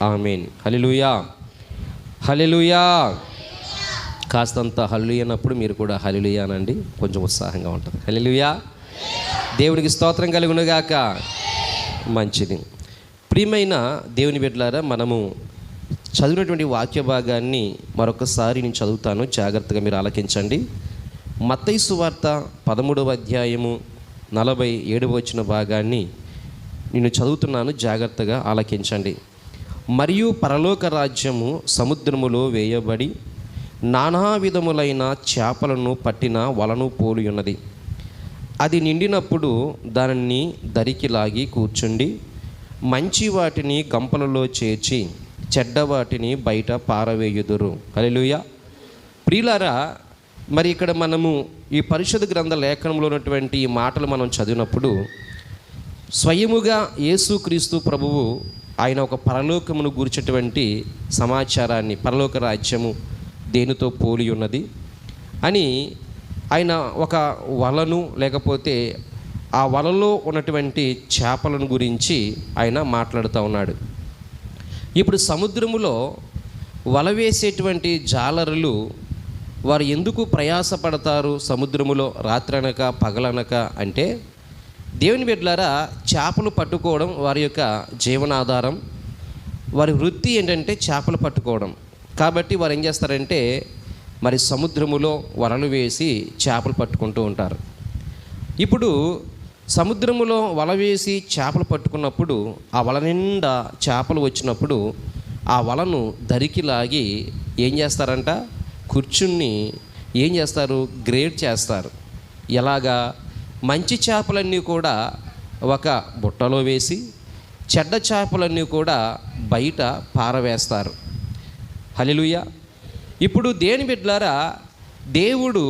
ఆమేన్. హల్లెలూయా, హల్లెలూయా. కాస్తంత హల్లెలూయా అన్నప్పుడు మీరు కూడా హల్లెలూయా అనండి, కొంచెం ఉత్సాహంగా ఉంటుంది. హల్లెలూయా, దేవునికి స్తోత్రం కలుగునుగాక. మంచిది. ప్రియమైన దేవుని బిడ్డలారా, మనము చదివినటువంటి వాక్య భాగాన్ని మరొకసారి నేను చదువుతాను, జాగ్రత్తగా మీరు ఆలకించండి. మత్తయి సువార్త 13వ అధ్యాయము 47వ వచన భాగాన్ని నేను చదువుతున్నాను, జాగ్రత్తగా ఆలకించండి. మరియు పరలోక రాజ్యము సముద్రములో వేయబడి నానా విధములైన చేపలను పట్టిన వలను పోలి ఉన్నది. అది నిండినప్పుడు దానిని దరికి లాగి కూర్చుండి మంచి వాటిని గంపలలో చేర్చి చెడ్డ వాటిని బయట పారవేయుదురు. హల్లెలూయా. ప్రియులారా, మరి ఇక్కడ మనము ఈ పరిశుద్ధ గ్రంథ లేఖనంలో ఉన్నటువంటి ఈ మాటలు మనం చదివినప్పుడు స్వయముగా యేసుక్రీస్తు ప్రభువు ఆయన ఒక పరలోకమును గూర్చేటువంటి సమాచారాన్ని, పరలోక రాజ్యము దేనితో పోలి ఉన్నది అని ఆయన ఒక వలను లేకపోతే ఆ వలలో ఉన్నటువంటి చేపలను గురించి ఆయన మాట్లాడుతూ ఉన్నాడు. ఇప్పుడు సముద్రములో వల వేసేటువంటి జాలరులు వారు ఎందుకు ప్రయాసపడతారు సముద్రములో రాత్రనక పగలనక అంటే, దేవుని బిడ్డలారా, చేపలు పట్టుకోవడం వారి యొక్క జీవనాధారం. వారి వృత్తి ఏంటంటే చేపలు పట్టుకోవడం. కాబట్టి వారు ఏం చేస్తారంటే మరి సముద్రములో వలలు వేసి చేపలు పట్టుకుంటూ ఉంటారు. ఇప్పుడు సముద్రములో వల వేసి చేపలు పట్టుకున్నప్పుడు ఆ వల నిండా చేపలు వచ్చినప్పుడు ఆ వలను దరికి లాగి ఏం చేస్తారంట, కూర్చుని ఏం చేస్తారు, గ్రేడ్ చేస్తారు. ఎలాగా? మంచి చేపలన్నీ కూడా ఒక బుట్టలో వేసి చెడ్డ చేపలన్నీ కూడా బయట పారవేస్తారు. హల్లెలూయా. ఇప్పుడు దేని బిడ్డలారా, దేవుడు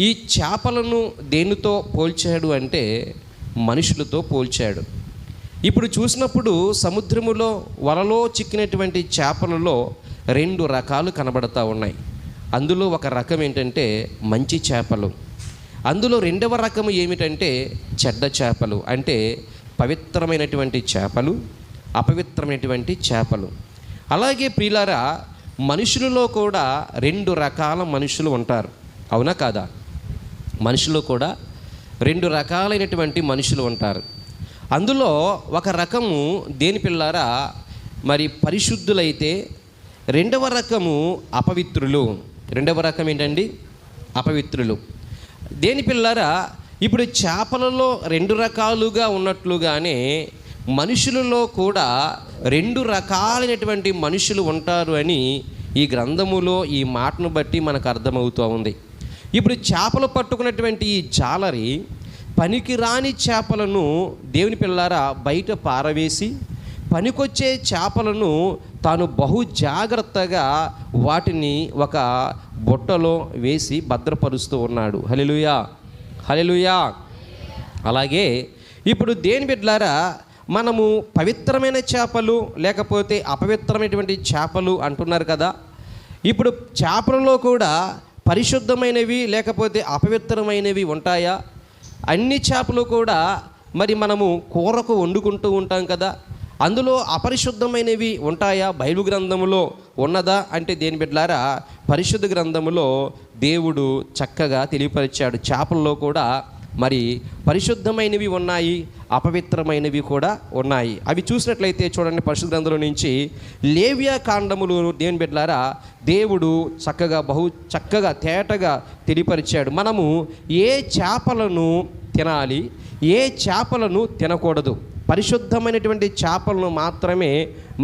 ఈ చేపలను దేనితో పోల్చాడు అంటే మనుషులతో పోల్చాడు. ఇప్పుడు చూసినప్పుడు సముద్రములో వలలో చిక్కినటువంటి చేపలలో 2 రకాలు కనబడతా ఉన్నాయి. అందులో ఒక రకం ఏంటంటే మంచి చేపలు, అందులో 2వ రకము ఏమిటంటే చెడ్డ చేపలు. అంటే పవిత్రమైనటువంటి చేపలు, అపవిత్రమైనటువంటి చేపలు. అలాగే ప్రియులారా, మనుషులలో కూడా 2 రకాల మనుషులు ఉంటారు, అవునా కాదా? మనుషులు కూడా 2 రకాలైనటువంటి మనుషులు ఉంటారు. అందులో ఒక రకము దేని పిల్లారా మరి పరిశుద్ధులైతే, 2వ రకము అపవిత్రులు. 2వ రకం ఏంటండి? అపవిత్రులు. దేని పిల్లారా, ఇప్పుడు చేపలలో 2 రకాలుగా ఉన్నట్లుగానే మనుషులలో కూడా 2 రకాలైనటువంటి మనుషులు ఉంటారు అని ఈ గ్రంథములో ఈ మాటను బట్టి మనకు అర్థమవుతూ ఉంది. ఇప్పుడు చేపలు పట్టుకున్నటువంటి ఈ జాలరి పనికిరాని చేపలను దేవుని పిల్లారా బయట పారవేసి పనికొచ్చే చేపలను తాను బహు జాగ్రత్తగా వాటిని ఒక బుట్టలో వేసి భద్రపరుస్తూ ఉన్నాడు. హల్లెలూయా, హల్లెలూయా. అలాగే ఇప్పుడు దేని బిడ్డలారా, మనము పవిత్రమైన చేపలు లేకపోతే అపవిత్రమైనటువంటి చేపలు అంటున్నారు కదా. ఇప్పుడు చేపలలో కూడా పరిశుద్ధమైనవి లేకపోతే అపవిత్రమైనవి ఉంటాయా? అన్ని చేపలు కూడా మరి మనము కూరకు వండుకుంటూ ఉంటాం కదా, అందులో అపరిశుద్ధమైనవి ఉంటాయా? బైబిల్ గ్రంథములో ఉన్నదా అంటే దేని బిడ్డలారా, పరిశుద్ధ గ్రంథములో దేవుడు చక్కగా తెలియపరిచాడు. చేపల్లో కూడా మరి పరిశుద్ధమైనవి ఉన్నాయి, అపవిత్రమైనవి కూడా ఉన్నాయి. అవి చూసినట్లయితే చూడండి, పరిశుద్ధ గ్రంథంలో నుంచి లేవియా కాండములు దేవుని బిడ్డలారా దేవుడు బహు చక్కగా తేటగా తెలియపరిచాడు. మనము ఏ చేపలను తినాలి, ఏ చేపలను తినకూడదు. పరిశుద్ధమైనటువంటి చేపలను మాత్రమే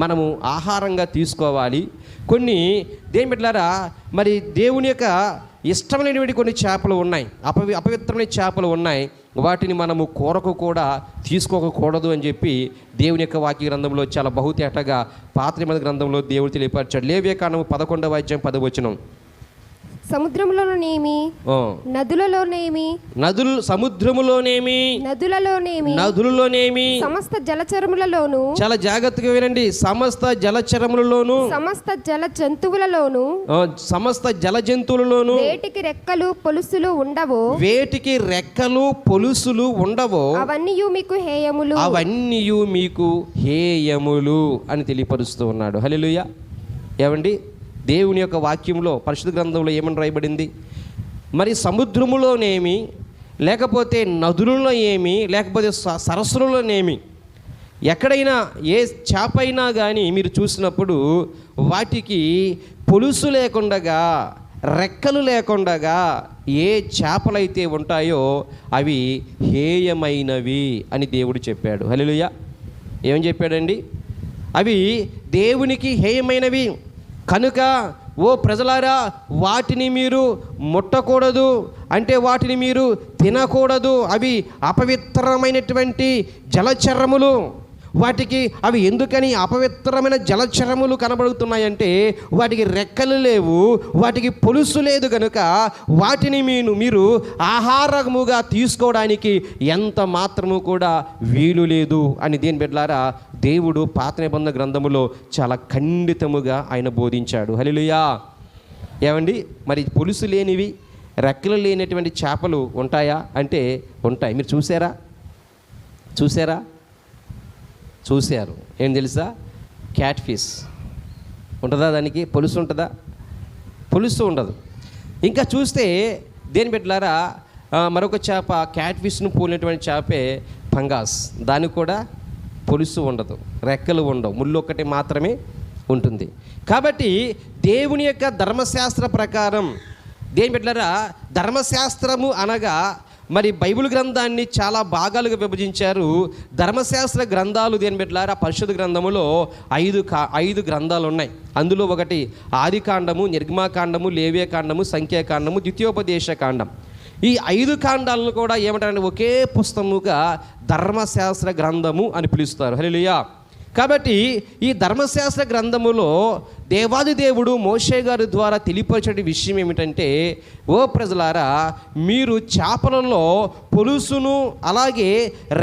మనము ఆహారంగా తీసుకోవాలి. కొన్ని దేని బిడ్డలారా మరి దేవుని యొక్క ఇష్టమైనటువంటి కొన్ని చేపలు ఉన్నాయి, అపవిత్రమైన చేపలు ఉన్నాయి. వాటిని మనము కూరకు కూడా తీసుకోకూడదు అని చెప్పి దేవుని యొక్క వాక్య గ్రంథంలో చాలా బహుతేటగా పాత నిబంధన గ్రంథంలో దేవుడు తెలియపరిచాడు. లేవియా కాండము 11వ అధ్యాయం 10వ వచనం. సముద్రములోనేమి నదులలోనేమి సముద్రములోనేమి నదులలోనేమి సమస్త జలచరములలోను, చాలా జాగ్రత్తగా వినండి, సమస్త జలచరములలోను సమస్త జల జంతువులలోను సమస్త జల జంతువులలోను వేటికి రెక్కలు పొలుసులు ఉండవో అవన్నీయు మీకు హేయములు అని తెలియపరుస్తూ ఉన్నాడు. హల్లెలూయా. ఏమండి, దేవుని యొక్క వాక్యంలో పరిశుద్ధ గ్రంథంలో ఏమని రాయబడింది? మరి సముద్రములోనేమి, లేకపోతే నదులలో ఏమి, లేకపోతే సరస్సులలోనేమి, ఎక్కడైనా ఏ చేప అయినా కానీ మీరు చూసినప్పుడు వాటికి పొలుసు లేకుండగా, రెక్కలు లేకుండగా ఏ చేపలైతే ఉంటాయో అవి హేయమైనవి అని దేవుడు చెప్పాడు. హల్లెలూయా. ఏమని చెప్పాడండి? అవి దేవునికి హేయమైనవి కనుక ఓ ప్రజలారా, వాటిని మీరు ముట్టకూడదు, అంటే వాటిని మీరు తినకూడదు. అవి అపవిత్రమైనటువంటి జలచరములు. వాటికి అవి ఎందుకని అపవిత్రమైన జలచరములు కనబడుతున్నాయంటే వాటికి రెక్కలు లేవు, వాటికి పొలుసు లేదు కనుక వాటిని మీరు ఆహారముగా తీసుకోవడానికి ఎంత మాత్రము కూడా వీలు లేదు అని దేని బిడ్డలారా దేవుడు పాత నిబంధన గ్రంథములో చాలా ఖండితముగా ఆయన బోధించాడు. హల్లెలూయా. ఏమండి, మరి పొలుసు లేనివి, రెక్కలు లేనటువంటి చేపలు ఉంటాయా అంటే ఉంటాయి. మీరు చూశారు. ఏం తెలుసా? క్యాట్ ఫిష్ ఉంటుందా? దానికి పొలుసు ఉంటుందా? పొలుసు ఉండదు. ఇంకా చూస్తే దేని బిడ్డలారా మరొక చేప, క్యాట్ ఫిష్ను పోలినటువంటి చేపే పంగాస్. దానికి కూడా పొలుసు ఉండదు, రెక్కలు ఉండవు, ముళ్ళు ఒక్కటి మాత్రమే ఉంటుంది. కాబట్టి దేవుని యొక్క ధర్మశాస్త్ర ప్రకారం దేని బిడ్డలారా ధర్మశాస్త్రము అనగా మరి బైబిల్ గ్రంథాన్ని చాలా భాగాలుగా విభజించారు. ధర్మశాస్త్ర గ్రంథాలు దేని బిడ్డలారా పరిశుద్ధ గ్రంథములో 5 గ్రంథాలు ఉన్నాయి. అందులో ఒకటి ఆదికాండము, నిర్గమాకాండము, లేవ్యకాండము, సంఖ్యాకాండము, ద్వితీయోపదేశ కాండం. ఈ 5 కాండాలను కూడా ఏమంటారంటే ఒకే పుస్తకముగా ధర్మశాస్త్ర గ్రంథము అని పిలుస్తారు. హల్లెలూయా. కాబట్టి ఈ ధర్మశాస్త్ర గ్రంథములో దేవాది దేవుడు మోషే గారి ద్వారా తెలియపరిచే విషయం ఏమిటంటే, ఓ ప్రజలారా, మీరు చేపలలో పొలుసును అలాగే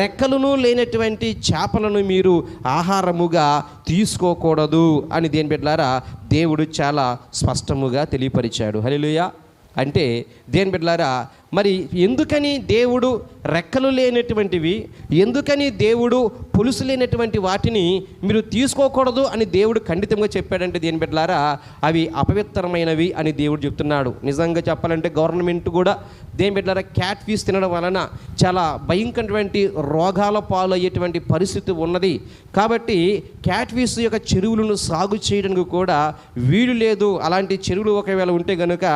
రెక్కలను లేనటువంటి చేపలను మీరు ఆహారముగా తీసుకోకూడదు అని దేని బిడ్డలారా దేవుడు చాలా స్పష్టముగా తెలియపరిచాడు. హల్లెలూయా. అంటే దేని బిడ్డలారా మరి ఎందుకని దేవుడు రెక్కలు లేనటువంటివి, ఎందుకని దేవుడు పులుసు లేనటువంటి వాటిని మీరు తీసుకోకూడదు అని దేవుడు ఖండితంగా చెప్పాడంటే దేని బిడ్డలారా అవి అపవిత్రమైనవి అని దేవుడు చెప్తున్నాడు. నిజంగా చెప్పాలంటే గవర్నమెంట్ కూడా దేని బిడ్డలారా క్యాట్ ఫిష్ తినడం వలన చాలా భయంకరమైనటువంటి రోగాల పాలు అయ్యేటువంటి పరిస్థితి ఉన్నది. కాబట్టి క్యాట్ ఫిష్ యొక్క చెరువులను సాగు చేయడానికి కూడా వీలు లేదు. అలాంటి చెరువులు ఒకవేళ ఉంటే కనుక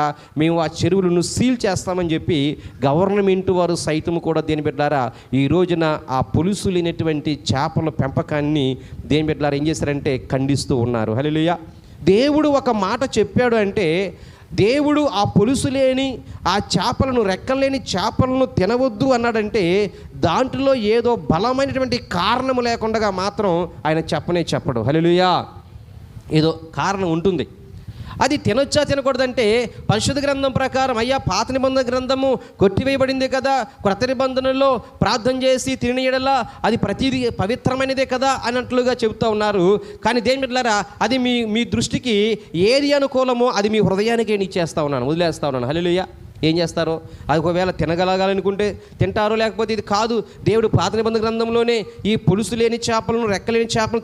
మేము ఆ చెరువులను సీల్ చేస్తామని చెప్పి గవర్నమెంట్ వారు సైతం కూడా దేని బిడ్డలారా ఈ రోజున ఆ పులుసు లేనటువంటి చేపల పెంపకాన్ని దేని బిడ్డలారా ఏం చేశారంటే ఖండిస్తూ ఉన్నారు. హల్లెలూయా. దేవుడు ఒక మాట చెప్పాడు అంటే దేవుడు ఆ పులుసు లేని ఆ చేపలను రెక్కలేని చేపలను తినవద్దు అన్నాడంటే దాంట్లో ఏదో బలమైనటువంటి కారణము లేకుండా మాత్రం ఆయన చెప్పడు. హల్లెలూయా. ఏదో కారణం ఉంటుంది. అది తినొచ్చా తినకూడదంటే పరిశుద్ధ గ్రంథం ప్రకారం అయ్యా పాత నిబంధన గ్రంథము కొట్టివేయబడింది కదా, క్రొత్త నిబంధనలో ప్రార్థన చేసి తిని ఎడలా అది ప్రతిదీ పవిత్రమైనదే కదా అన్నట్లుగా చెబుతూ ఉన్నారు. కానీ దేని బిడ్డలారా అది మీ దృష్టికి ఏది అనుకూలమో అది మీ హృదయానికి నేను ఇచ్చేస్తా ఉన్నాను, వదిలేస్తా ఉన్నాను. హల్లెలూయా. ఏం చేస్తారో అది ఒకవేళ తినగలగాలనుకుంటే తింటారో, లేకపోతే ఇది కాదు దేవుడు పాత నిబంధన గ్రంథంలోనే ఈ పులుసు లేని చేపలను రెక్కలేని చేపలను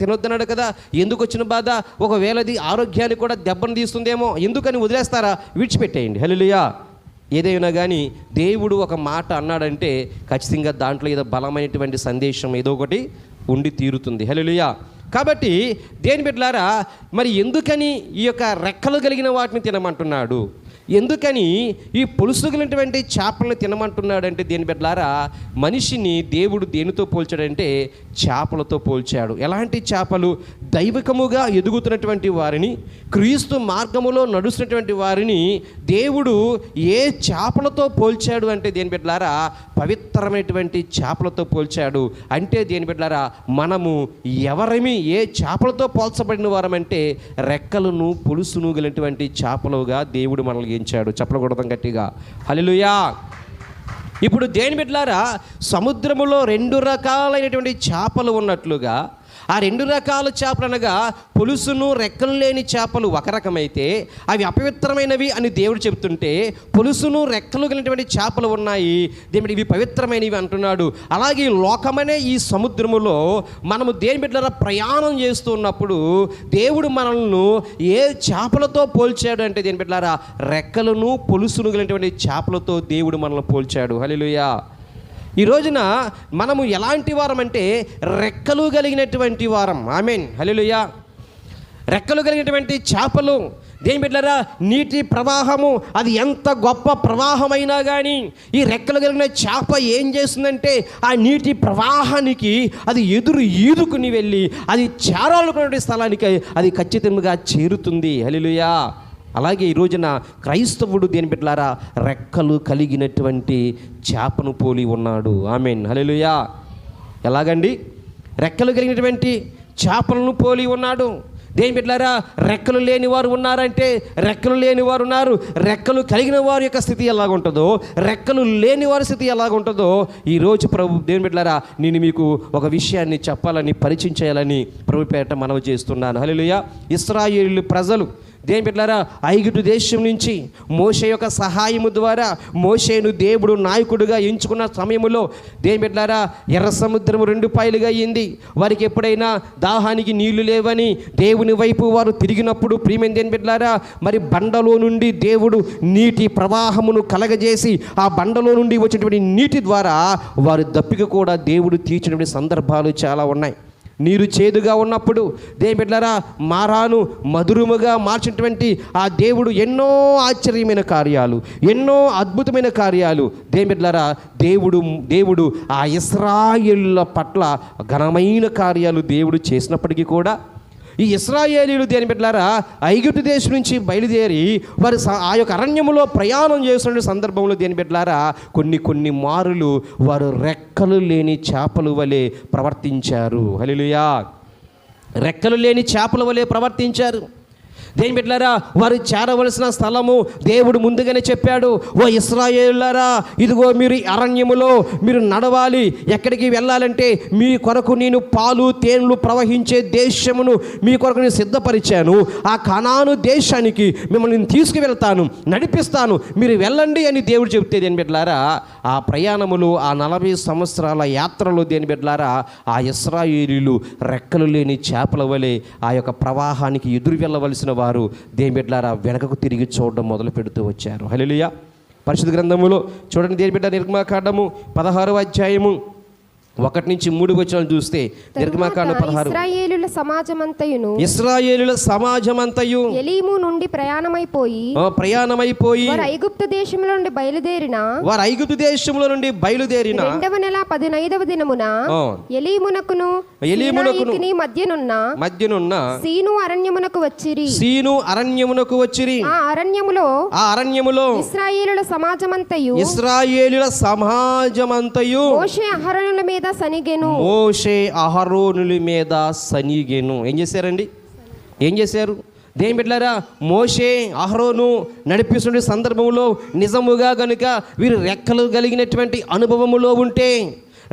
తినొద్దన్నాడు కదా, ఎందుకు వచ్చిన బాధ, ఒకవేళ అది ఆరోగ్యాన్ని కూడా దెబ్బను తీస్తుందేమో, ఎందుకని వదిలేస్తారా, విడిచిపెట్టేయండి. హల్లెలూయా. ఏదైనా కానీ దేవుడు ఒక మాట అన్నాడంటే ఖచ్చితంగా దాంట్లో ఏదో బలమైనటువంటి సందేశం ఏదో ఒకటి ఉండి తీరుతుంది. హల్లెలూయా. కాబట్టి దేని బిడ్డలారా మరి ఎందుకని ఈ యొక్క రెక్కలు కలిగిన వాటిని తినమంటున్నాడు, ఎందుకని ఈ పొలుసుగినటువంటి చేపలను తినమంటున్నాడంటే దేని బిడ్డలారా, మనిషిని దేవుడు దేనితో పోల్చాడంటే చేపలతో పోల్చాడు. ఎలాంటి చేపలు? దైవికముగా ఎదుగుతున్నటువంటి వారిని, క్రీస్తు మార్గములో నడుస్తున్నటువంటి వారిని దేవుడు ఏ చేపలతో పోల్చాడు అంటే దేని బిడ్డలారా, పవిత్రమైనటువంటి చేపలతో పోల్చాడు. అంటే దేని బిడ్డలారా, మనము ఎవరమి ఏ చేపలతో పోల్చబడిన వారమంటే రెక్కలను పొలుసును గలిగినటువంటి చేపలుగా దేవుడు మనల్ని ఎంచాడు. చెప్పకూడదాం గట్టిగా హల్లెలూయా. ఇప్పుడు దేని బిడ్డలారా, సముద్రములో 2 రకాలైనటువంటి చేపలు ఉన్నట్లుగా ఆ 2 రకాల చేపలు అనగా పొలుసును రెక్కలు లేని చేపలు ఒక రకమైతే అవి అపవిత్రమైనవి అని దేవుడు చెబుతుంటే, పొలుసును రెక్కలు కలిగినటువంటి చేపలు ఉన్నాయి, దేవుడు ఇవి పవిత్రమైనవి అంటున్నాడు. అలాగే లోకమనే ఈ సముద్రములో మనము దేని బిడ్డలారా ప్రయాణం చేస్తూ ఉన్నప్పుడు దేవుడు మనల్ని ఏ చేపలతో పోల్చాడు అంటే దేని బిడ్డలారా, రెక్కలను పొలుసును కలిగినటువంటి చేపలతో దేవుడు మనల్ని పోల్చాడు. హల్లెలూయా. ఈ రోజున మనము ఎలాంటి వారం అంటే రెక్కలు కలిగినటువంటి వారం. ఆమేన్ హల్లెలూయా. రెక్కలు కలిగినటువంటి చేపలు దేని బిడ్డలారా, నీటి ప్రవాహము అది ఎంత గొప్ప ప్రవాహమైనా కానీ ఈ రెక్కలు కలిగిన చేప ఏం చేస్తుందంటే ఆ నీటి ప్రవాహానికి అది ఈదుకుని వెళ్ళి అది చేరాలనుకునే స్థలానికి అది ఖచ్చితంగా చేరుతుంది. హల్లెలూయా. అలాగే ఈ రోజున క్రైస్తవుడు దేని బిడ్డలారా, రెక్కలు కలిగినటువంటి చేపను పోలి ఉన్నాడు. ఆమేన్ హల్లెలూయా. ఎలాగండి? రెక్కలు కలిగినటువంటి చేపలను పోలి ఉన్నాడు. దేని బిడ్డలారా, రెక్కలు లేని వారు ఉన్నారంటే రెక్కలు లేని వారు ఉన్నారు. రెక్కలు కలిగిన వారి యొక్క స్థితి ఎలాగుంటుందో, రెక్కలు లేని వారి స్థితి ఎలాగుంటుందో ఈరోజు ప్రభు దేని బిడ్డలారా నేను మీకు ఒక విషయాన్ని చెప్పాలని, పరిచయం చేయాలని ప్రభు పేరిట మనవి చేస్తున్నాను. హల్లెలూయా. ఇశ్రాయేలు ప్రజలు దేని బిడ్డలారా ఐగుప్తు దేశం నుంచి మోషే యొక్క సహాయము ద్వారా మోషేను దేవుడు నాయకుడిగా ఎంచుకున్న సమయంలో దేని బిడ్డలారా ఎర్ర సముద్రం 2 పాయలుగా అయ్యింది. వారికి ఎప్పుడైనా దాహానికి నీళ్లు లేవని దేవుని వైపు వారు తిరిగినప్పుడు ప్రియమైన దేని బిడ్డలారా, మరి బండలో నుండి దేవుడు నీటి ప్రవాహమును కలగజేసి ఆ బండలో నుండి వచ్చినటువంటి నీటి ద్వారా వారి దప్పిక కూడా దేవుడు తీర్చినటువంటి సందర్భాలు చాలా ఉన్నాయి. నీరు చేదుగా ఉన్నప్పుడు దేని బిడ్డలారా మారాను మధురముగా మార్చినటువంటి ఆ దేవుడు ఎన్నో ఆశ్చర్యమైన కార్యాలు, ఎన్నో అద్భుతమైన కార్యాలు దేని బిడ్డలారా దేవుడు ఆ ఇశ్రాయేలుల పట్ల ఘనమైన కార్యాలు దేవుడు చేసినప్పటికీ కూడా ఈ ఇశ్రాయేలీయులు దేని బిడ్డలారా ఐగుప్తు దేశం నుంచి బయలుదేరి వారు ఆ యొక్క అరణ్యములో ప్రయాణం చేస్తున్న సందర్భంలో దేని బిడ్డలారా కొన్ని మారులు వారు రెక్కలు లేని చేపల వలె ప్రవర్తించారు. హల్లెలూయా. రెక్కలు లేని చేపల వలె ప్రవర్తించారు. దేని బిడ్డలారా వారు చేరవలసిన స్థలము దేవుడు ముందుగానే చెప్పాడు. ఓ ఇశ్రాయేలులారా, ఇదిగో మీరు అరణ్యములో మీరు నడవాలి. ఎక్కడికి వెళ్ళాలంటే మీ కొరకు నేను పాలు తేనెలు ప్రవహించే దేశమును మీ కొరకు నేను సిద్ధపరిచాను. ఆ కనాను దేశానికి మిమ్మల్ని తీసుకువెళ్తాను, నడిపిస్తాను, మీరు వెళ్ళండి అని దేవుడు చెప్తే దేని బిడ్డలారా ఆ ప్రయాణములు ఆ 40 సంవత్సరాల యాత్రలో దేని బిడ్డలారా ఆ ఇశ్రాయేలీయులు రెక్కలు లేని చేపల వలె ఆ యొక్క ప్రవాహానికి ఎదురు వెళ్ళవలసిన వారు దేని బిడ్డలారా వెనకకు తిరిగి చూడడం మొదలు పెడుతూ వచ్చారు. హల్లెలూయా. పరిశుద్ధ గ్రంథములో చూడండి దేని బిడ్డ నిర్గమకాండము 16వ అధ్యాయము 1 నుంచి 3 వచనాలు చూస్తే నిర్గమకాండం 16 ఇశ్రాయేలుల సమాజమంతయు ఎలీము నుండి ప్రయాణమైపోయి వారు ఐగుప్తు దేశంలో నుండి బయలుదేరిన 2వ నెల 15వ దినమున ఎలీమునకును మధ్యనున్న సీను అరణ్యమునకు వచ్చిరి. ఆ అరణ్యములో ఇశ్రాయేలుల సమాజమంతయు మోషే అహరోనుల మీద సనిగెను. ఏం చేశారు దేని బిడ్డలారా? మోషే అహరోను నడిపిస్తున్న సందర్భంలో నిజముగా గనుక వీరు రెక్కలు కలిగినటువంటి అనుభవములో ఉంటే,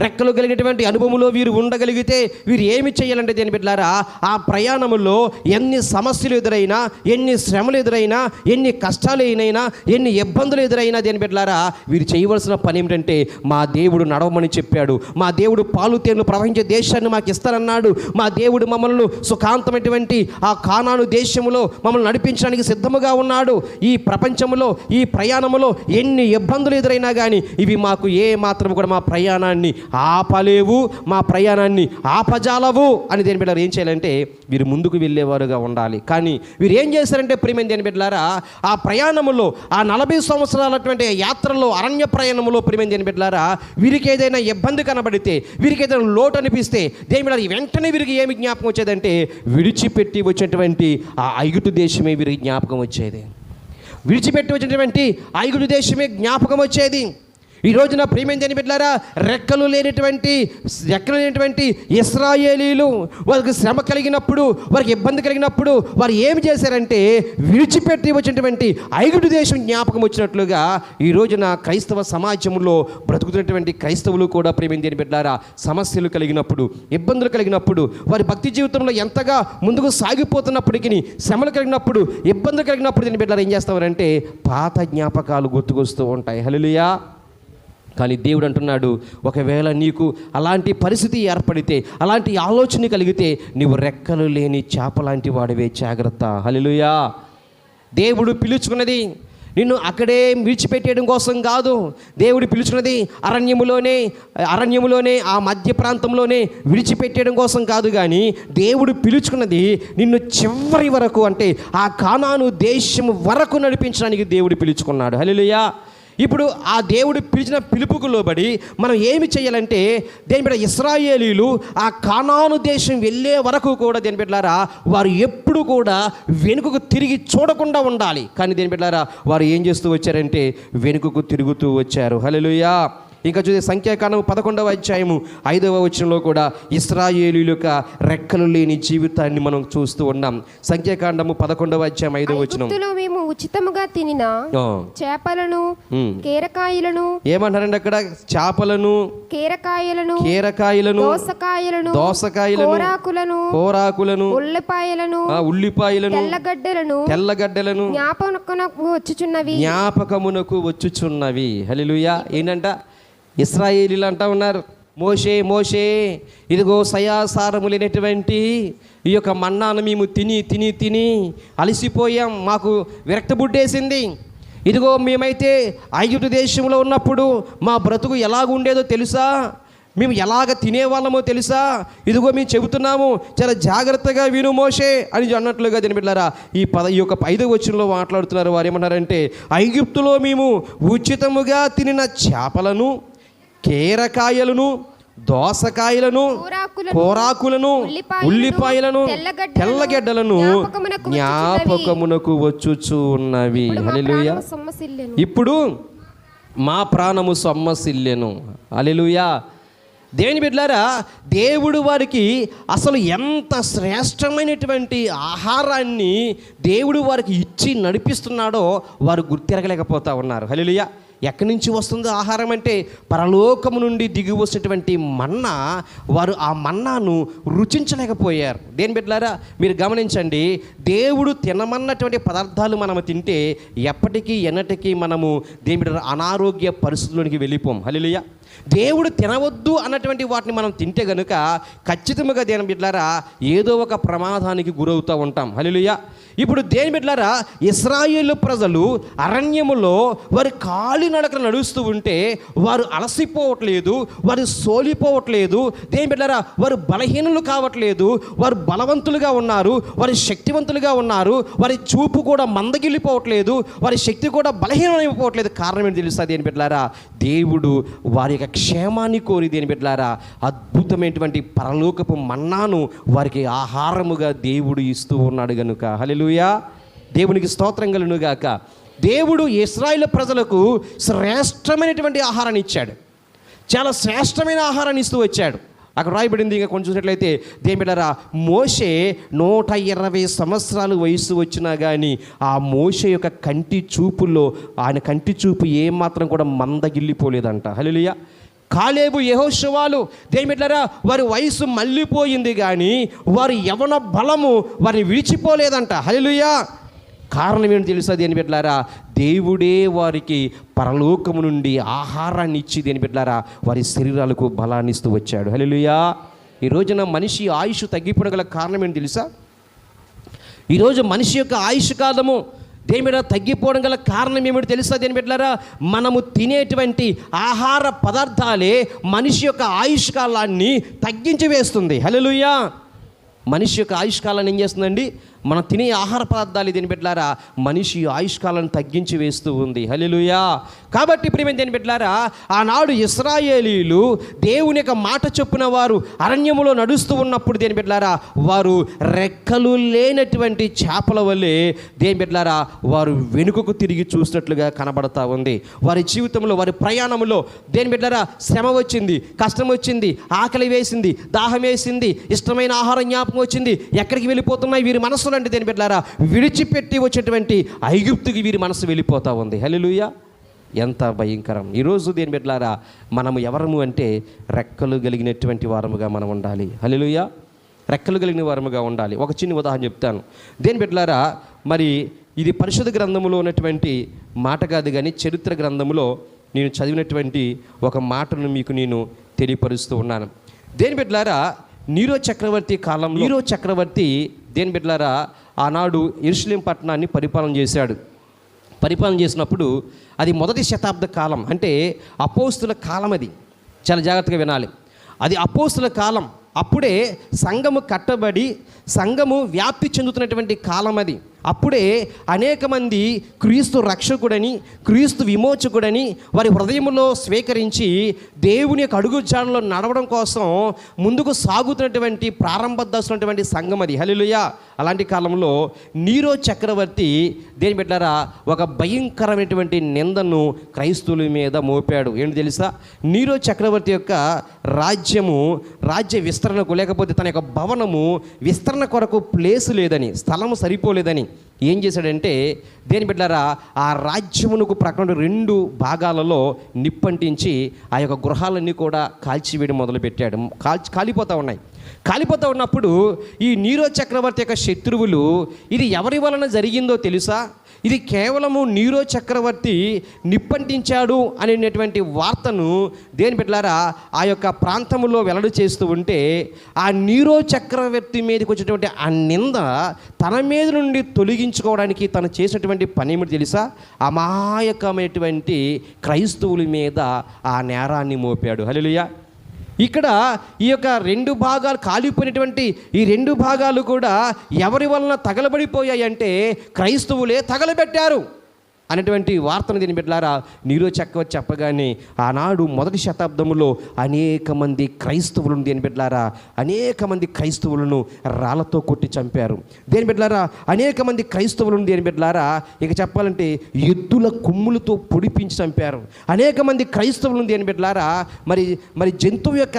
రెక్కలు కలిగినటువంటి అనుభవంలో వీరు ఉండగలిగితే వీరు ఏమి చేయాలంటే దేని బిడ్డలారా ఆ ప్రయాణములో ఎన్ని సమస్యలు ఎదురైనా, ఎన్ని శ్రమలు ఎదురైనా, ఎన్ని కష్టాలు అయినైనా, ఎన్ని ఇబ్బందులు ఎదురైనా దేని బిడ్డలారా వీరు చేయవలసిన పని ఏమిటంటే మా దేవుడు నడవమని చెప్పాడు. మా దేవుడు పాలు తేనెలు ప్రవహించే దేశాన్ని మాకు ఇస్తానన్నాడు. మా దేవుడు మమ్మల్ని సుఖాంతమైనటువంటి ఆ కానాను దేశములో మమ్మల్ని నడిపించడానికి సిద్ధముగా ఉన్నాడు. ఈ ప్రపంచములో ఈ ప్రయాణములో ఎన్ని ఇబ్బందులు ఎదురైనా కానీ ఇవి మాకు ఏ మాత్రం కూడా మా ప్రయాణాన్ని ఆపలేవు, మా ప్రయాణాన్ని ఆపజాలవు అని దేని బిడ్డారు ఏం చేయాలంటే వీరు ముందుకు వెళ్ళేవారుగా ఉండాలి. కానీ వీరు ఏం చేశారంటే ప్రియమైన దేని బిడ్డలారా, ఆ ప్రయాణములో ఆ 40 సంవత్సరాలటువంటి యాత్రలో అరణ్య ప్రయాణంలో ప్రియమైన దేని బిడ్డలారా, వీరికి ఏదైనా ఇబ్బంది కనబడితే, వీరికి ఏదైనా లోటు అనిపిస్తే దేని బిడ్డలారా వెంటనే వీరికి ఏమి జ్ఞాపకం వచ్చేదంటే విడిచిపెట్టి వచ్చినటువంటి ఆ ఐగుప్తు దేశమే వీరికి జ్ఞాపకం వచ్చేది. విడిచిపెట్టి వచ్చినటువంటి ఐగుప్తు దేశమే జ్ఞాపకం వచ్చేది. ఈ రోజున ప్రియమైన దేని బిడ్డలారా, రెక్కలు లేనటువంటి ఇశ్రాయేలీలు వారికి శ్రమ కలిగినప్పుడు, వారికి ఇబ్బంది కలిగినప్పుడు వారు ఏమి చేశారంటే విడిచిపెట్టి వచ్చినటువంటి ఐగుప్తు దేశం జ్ఞాపకం వచ్చినట్లుగా ఈ రోజున క్రైస్తవ సమాజంలో బ్రతుకుతున్నటువంటి క్రైస్తవులు కూడా ప్రియమైన దేని బిడ్డలారా, సమస్యలు కలిగినప్పుడు, ఇబ్బందులు కలిగినప్పుడు, వారి భక్తి జీవితంలో ఎంతగా ముందుకు సాగిపోతున్నప్పటికీ శ్రమలు కలిగినప్పుడు, ఇబ్బందులు కలిగినప్పుడు దేని బిడ్డలారా ఏం చేస్తారంటే పాత జ్ఞాపకాలు గుర్తుకొస్తూ ఉంటాయి. హల్లెలూయా. కానీ దేవుడు అంటున్నాడు, ఒకవేళ నీకు అలాంటి పరిస్థితి ఏర్పడితే, అలాంటి ఆలోచన కలిగితే నీవు రెక్కలు లేని చేప లాంటి వాడివే, జాగ్రత్త. హల్లెలూయా. దేవుడు పిలుచుకున్నది నిన్ను అక్కడే విడిచిపెట్టేయడం కోసం కాదు. దేవుడు పిలుచుకున్నది అరణ్యములోనే ఆ మధ్య ప్రాంతంలోనే విడిచిపెట్టేయడం కోసం కాదు. కానీ దేవుడు పిలుచుకున్నది నిన్ను చివరి వరకు, అంటే ఆ కానాను దేశం వరకు నడిపించడానికి దేవుడు పిలుచుకున్నాడు. హల్లెలూయా. ఇప్పుడు ఆ దేవుడు పిలిచిన పిలుపుకు లోబడి మనం ఏమి చేయాలంటే దేని బిడ్డ ఇశ్రాయేలీలు ఆ కానాను దేశం వెళ్ళే వరకు కూడా దేని బిడ్డలారా వారు ఎప్పుడు కూడా వెనుకకు తిరిగి చూడకుండా ఉండాలి. కానీ దేని బిడ్డలారా వారు ఏం చేస్తూ వచ్చారంటే వెనుకకు తిరుగుతూ వచ్చారు. హల్లెలూయా. ఇంకా చూస్తే సంఖ్యాకాండం 11వ అధ్యాయము 5వ వచనంలో కూడా ఇశ్రాయేలీయుల యొక్క రెక్కలు లేని జీవితాన్ని మనం చూస్తూ ఉన్నాం. సంఖ్యాకాండము 11వ అధ్యాయం 5వ వచనం, మేము ఉచితముగా తినిన చేపలను కీరకాయలను, ఏమంటారండి అక్కడ? చేపలను, కీరకాయలను, దోసకాయలను, కోరాకులను, ఉల్లిపాయలను, తెల్లగడ్డలను జ్ఞాపకమునకు వచ్చుచున్నవి. హల్లెలూయా. ఏంటంట? ఇశ్రాయేలీలు అంటా ఉన్నారు, మోషే ఇదిగో సయాసారము లేనటువంటి ఈ యొక్క మన్నాను మేము తిని అలసిపోయాం, మాకు విరక్త బుడ్డేసింది. ఇదిగో మేమైతే ఐగుప్తు దేశంలో ఉన్నప్పుడు మా బ్రతుకు ఎలాగుండేదో తెలుసా, మేము ఎలాగ తినేవాళ్ళమో తెలుసా, ఇదిగో మేము చెబుతున్నాము, చాలా జాగ్రత్తగా విను మోషే అని అన్నట్లుగా దేని బిడ్డలారా ఈ యొక్క 5వ వచనంలో మాట్లాడుతున్నారు. వారు ఏమన్నారంటే ఐగుప్తులో మేము ఉచితముగా తినిన చేపలను, కీరకాయలను, దోసకాయలను, కోరాకులను, ఉల్లిపాయలను, తెల్లగడ్డలను జ్ఞాపకమునకు వచ్చుచు ఉన్నవి. హల్లెలూయా. ఇప్పుడు మా ప్రాణము సొమ్మసిల్లెను. హల్లెలూయా. దేవుని బిడ్డలారా, దేవుడు వారికి అసలు ఎంత శ్రేష్టమైనటువంటి ఆహారాన్ని దేవుడు వారికి ఇచ్చి నడిపిస్తున్నాడో వారు గుర్తిరగలేకపోతా ఉన్నారు. హల్లెలూయా. ఎక్కడి నుంచి వస్తుందో ఆహారం అంటే పరలోకము నుండి దిగి వచ్చినటువంటి మన్నా. వారు ఆ మన్నాను రుచించలేకపోయారు. దేని బిడ్డలారా మీరు గమనించండి, దేవుడు తినమన్నటువంటి పదార్థాలు మనము తింటే ఎప్పటికీ ఎన్నటికీ మనము దేని బిడ్డలారా అనారోగ్య పరిస్థితుల్లోనికి వెళ్ళిపోం. హల్లెలూయా. దేవుడు తినవద్దు అన్నటువంటి వాటిని మనం తింటే గనుక ఖచ్చితంగా దేని బిడ్డలారా ఏదో ఒక ప్రమాదానికి గురవుతూ ఉంటాం. హల్లెలూయా. ఇప్పుడు దేని బిడ్డలారా ఇశ్రాయేలు ప్రజలు అరణ్యములో వారి కాలినడకన నడుస్తూ ఉంటే వారు అలసిపోవట్లేదు, వారు సోలిపోవట్లేదు. దేని బిడ్డలారా వారు బలహీనులు కావట్లేదు, వారు బలవంతులుగా ఉన్నారు, వారి శక్తివంతులుగా ఉన్నారు. వారి చూపు కూడా మందగిల్లిపోవట్లేదు, వారి శక్తి కూడా బలహీనమైపోవట్లేదు. కారణం ఏంటి తెలుసా దేని బిడ్డలారా? దేవుడు వారి యొక్క క్షేమాన్ని కోరి దేని బిడ్డలారా అద్భుతమైనటువంటి పరలోకపు మన్నాను వారికి ఆహారముగా దేవుడు ఇస్తూ ఉన్నాడు గనుక. హల్లెలూయా. దేవునికి స్తోత్రం కలుగును గాక. దేవుడు ఇశ్రాయేలు ప్రజలకు శ్రేష్టమైనటువంటి ఆహారాన్ని ఇచ్చాడు, చాలా శ్రేష్టమైన ఆహారాన్ని ఇస్తూ వచ్చాడు. అక్కడ రాయబడింది, ఇంకా కొంచెం చూసినట్లయితే దేని బిడ్డలారా మోషే 120 సంవత్సరాలు వయసు వచ్చినా కానీ ఆ మోషే యొక్క కంటి చూపుల్లో ఆయన కంటి చూపు ఏమాత్రం కూడా మందగిల్లిపోలేదంట. హల్లెలూయా. కాలేబు, యెహోషువాలు దేని బిడ్డలారా వారి వయసు మళ్ళీపోయింది కానీ వారి యవ్వన బలము వారిని విడిచిపోలేదంట. హల్లెలూయా. కారణం ఏంటి తెలుసా దేని బిడ్డలారా? దేవుడే వారికి పరలోకము నుండి ఆహారాన్ని ఇచ్చి దేని బిడ్డలారా వారి శరీరాలకు బలాన్ని ఇస్తూ వచ్చాడు. హల్లెలూయా. ఈ రోజున మనిషి ఆయుష్ తగ్గిపోవడం గల కారణం ఏంటి తెలుసా? ఈరోజు మనిషి యొక్క ఆయుష్ కాలము దేని బిడ్డ తగ్గిపోవడం గల కారణం ఏమిటో తెలుసా దేని బిడ్డలారా? మనము తినేటువంటి ఆహార పదార్థాలే మనిషి యొక్క ఆయుష్కాలాన్ని తగ్గించి వేస్తుంది. హల్లెలూయా. మనిషి యొక్క ఆయుష్కాలాన్ని ఏం చేస్తుందండి? మనం తినే ఆహార పదార్థాలు దేని బిడ్డలారా మనిషి ఆయుష్కాలను తగ్గించి వేస్తూ ఉంది. హల్లెలూయా. కాబట్టి ప్రియమైన దేని బిడ్డలారా, ఆనాడు ఇశ్రాయేలీయులు దేవుని యొక్క మాట చొప్పున వారు అరణ్యములో నడుస్తూ ఉన్నప్పుడు దేని బిడ్డలారా వారు రెక్కలు లేనటువంటి చేపల వల్లే దేని బిడ్డలారా వారు వెనుకకు తిరిగి చూసినట్లుగా కనబడతా ఉంది. వారి జీవితంలో వారి ప్రయాణంలో దేని బిడ్డలారా శ్రమ వచ్చింది, కష్టం వచ్చింది, ఆకలి వేసింది, దాహం వేసింది, ఇష్టమైన ఆహారం జ్ఞాపకం వచ్చింది. ఎక్కడికి వెళ్ళిపోతున్నాయి వీరి మనస్సులు అంటే దేని బిడ్డలారా విడిచిపెట్టి వచ్చేటువంటి ఐగుప్తుకి వీరి మనసు వెళ్ళిపోతూ ఉంది. హల్లెలూయా. ఎంత భయంకరం! ఈరోజు దేని బిడ్డలారా మనము ఎవరము అంటే రెక్కలు కలిగినటువంటి వారముగా మనం ఉండాలి. హల్లెలూయా. రెక్కలు కలిగిన వారముగా ఉండాలి. ఒక చిన్న ఉదాహరణ చెప్తాను. దేని బిడ్డలారా మరి ఇది పరిశుద్ధ గ్రంథములో ఉన్నటువంటి మాట కాదు, కానీ చరిత్ర గ్రంథములో నేను చదివినటువంటి ఒక మాటను మీకు నేను తెలియపరుస్తూ ఉన్నాను. దేని బిడ్డలారా నీరో చక్రవర్తి కాలంలో నీరో చక్రవర్తి దేని బిడ్డలారా ఆనాడు యెరూషలేం పట్టణాన్ని పరిపాలన చేశాడు. పరిపాలన చేసినప్పుడు అది మొదటి శతాబ్ద కాలం, అంటే అపోస్తుల కాలం. అది చాలా జాగ్రత్తగా వినాలి. అది అపోస్తుల కాలం. అప్పుడే సంఘము కట్టబడి సంఘము వ్యాప్తి చెందుతున్నటువంటి కాలం అది. అప్పుడే అనేక మంది క్రీస్తు రక్షకుడని, క్రీస్తు విమోచకుడని వారి హృదయంలో స్వీకరించి దేవుని యొక్క అడుగుజాడలో నడవడం కోసం ముందుకు సాగుతున్నటువంటి ప్రారంభ దశటువంటి సంఘం అది. హల్లెలూయా. అలాంటి కాలంలో నీరో చక్రవర్తి దేని బిడ్డలారా ఒక భయంకరమైనటువంటి నిందను క్రైస్తవుల మీద మోపాడు. ఏంటి తెలుసా? నీరో చక్రవర్తి యొక్క రాజ్య విస్తరణకు, లేకపోతే తన యొక్క భవనము విస్తరణ కొరకు ప్లేసు లేదని, స్థలము సరిపోలేదని ఏం చేశాడంటే దేని బిడ్డలారా ఆ రాజ్యమునకు ప్రక్కన 2 భాగాలలో నిప్పంటించి ఆ యొక్క గృహాలన్నీ కూడా కాల్చివేయడం మొదలుపెట్టాడు. కాలిపోతూ ఉన్నాయి. కాలిపోతూ ఉన్నప్పుడు ఈ నీరో చక్రవర్తి యొక్క శత్రువులు ఇది ఎవరి వలన జరిగిందో తెలుసా? ఇది కేవలము నీరో చక్రవర్తి నిప్పంటించాడు అనేటువంటి వార్తను దేని బిడ్డలారా ఆ యొక్క ప్రాంతంలో వెల్లడి చేస్తూ ఉంటే ఆ నీరో చక్రవర్తి మీదకి వచ్చేటువంటి ఆ నింద తన మీద నుండి తొలగించుకోవడానికి తను చేసినటువంటి పని ఏమిటి తెలుసా? అమాయకమైనటువంటి క్రైస్తవుల మీద ఆ నేరాన్ని మోపాడు. హల్లెలూయా. ఇక్కడ ఈ యొక్క 2 భాగాలు కాలిపోయినటువంటి ఈ 2 భాగాలు కూడా ఎవరి వలన తగలబడిపోయాయి అంటే క్రైస్తవులే తగలబెట్టారు అనేటువంటి వార్తను దీని బిడ్డలారా నీరో చక్రవర్తి చెప్పగానే ఆనాడు మొదటి శతాబ్దంలో అనేక మంది క్రైస్తవులను దేని బిడ్డలారా అనేక మంది క్రైస్తవులను రాళ్లతో కొట్టి చంపారు. దేని బిడ్డలారా అనేక మంది క్రైస్తవులను దేని బిడ్డలారా ఇక చెప్పాలంటే ఎద్దుల కొమ్ములతో పొడిపించి చంపారు. అనేక మంది క్రైస్తవులను దేని బిడ్డలారా మరి జంతువు యొక్క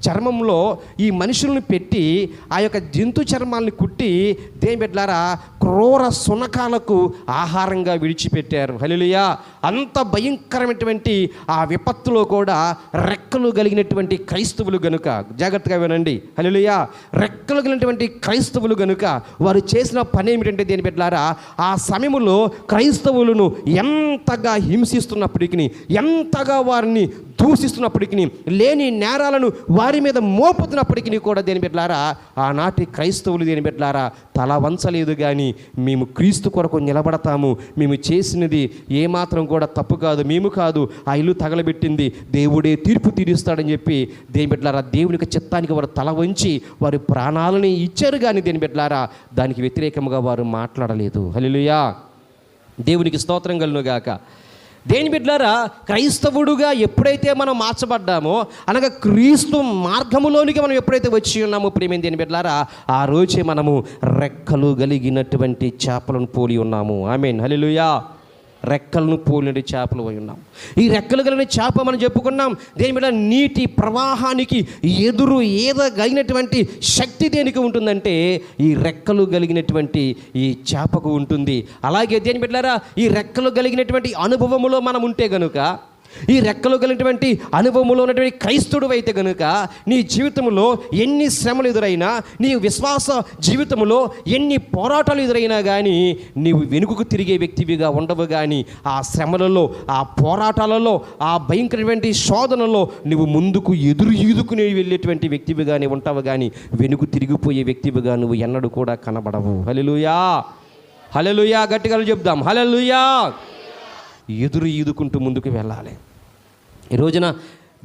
చర్మంలో ఈ మనుషులను పెట్టి ఆ యొక్క జంతు చర్మాలను కుట్టి దేని బిడ్డలారా క్రూర సునకాలకు ఆహారంగా విడిచిపెట్టారు. హల్లెలూయా. అంత భయంకరమైనటువంటి ఆ విపత్తులో కూడా రెక్కలు కలిగినటువంటి క్రైస్తవులు గనుక, జాగ్రత్తగా వినండి, హల్లెలూయా, రెక్కలు కలిగినటువంటి క్రైస్తవులు గనుక వారు చేసిన పని ఏమిటంటే దేని బిడ్డలారా ఆ సమయంలో క్రైస్తవులను ఎంతగా హింసిస్తున్నప్పటికీ, ఎంతగా వారిని దూషిస్తున్నప్పటికీ, లేని నేరాలను వారి మీద మోపుతున్నప్పటికీ కూడా దేని బిడ్డలారా ఆనాటి క్రైస్తవులు దేని బిడ్డలారా తల వంచలేదు. కానీ మేము క్రీస్తు కొరకు నిలబడతాము, మేము చేసినది ఏమాత్రం కూడా తప్పు కాదు, మేము కాదు, ఆ ఇల్లు తగలబెట్టింది దేవుడే తీర్పు తీరుస్తాడని చెప్పి దేని బిడ్డలారా దేవునికి చిత్తానికి వారు తల వంచి వారి ప్రాణాలని ఇచ్చారు. కానీ దేని బిడ్డలారా దానికి వ్యతిరేకంగా వారు మాట్లాడలేదు. హల్లెలూయా. దేవునికి స్తోత్రం కలుగును గాక. దేని బిడ్డలారా క్రైస్తవుడుగా ఎప్పుడైతే మనం మార్చబడ్డామో అనగా క్రీస్తు మార్గములోనికి మనం ఎప్పుడైతే వచ్చి ఉన్నామో ప్రియమైన దేని బిడ్డలారా ఆ రోజే మనము రెక్కలు కలిగినటువంటి చేపలను పోలి ఉన్నాము. ఆమేన్. హల్లెలూయా. రెక్కలను పోలిన చేపలు అయి ఉన్నాం. ఈ రెక్కలు కలిగిన చేప మనం చెప్పుకున్నాం. దేని బిడ్డ నీటి ప్రవాహానికి ఎదురు ఈదగలిగినటువంటి శక్తి దేనికి ఉంటుందంటే ఈ రెక్కలు కలిగినటువంటి ఈ చేపకు ఉంటుంది. అలాగే దేని బిడ్డలారా ఈ రెక్కలు కలిగినటువంటి అనుభవములో మనం ఉంటే గనుక, ఈ రెక్కలు కలిగినటువంటి అనుభవంలో ఉన్నటువంటి క్రైస్తవుడు అయితే కనుక నీ జీవితంలో ఎన్ని శ్రమలు ఎదురైనా, నీ విశ్వాస జీవితంలో ఎన్ని పోరాటాలు ఎదురైనా కానీ నీవు వెనుకకు తిరిగే వ్యక్తివిగా ఉండవు. కానీ ఆ శ్రమలలో, ఆ పోరాటాలలో, ఆ భయంకరమైన శోధనలో నువ్వు ముందుకు ఈదుకుని వెళ్ళేటువంటి వ్యక్తివిగా నీవు ఉంటావు. కానీ వెనుక తిరిగిపోయే వ్యక్తివిగా నువ్వు ఎన్నడూ కూడా కనబడవు. హల్లెలూయా. హల్లెలూయా, గట్టిగా చెప్దాం హల్లెలూయా. ఎదురు ఈదుకుంటూ ముందుకు వెళ్ళాలి. ఈ రోజున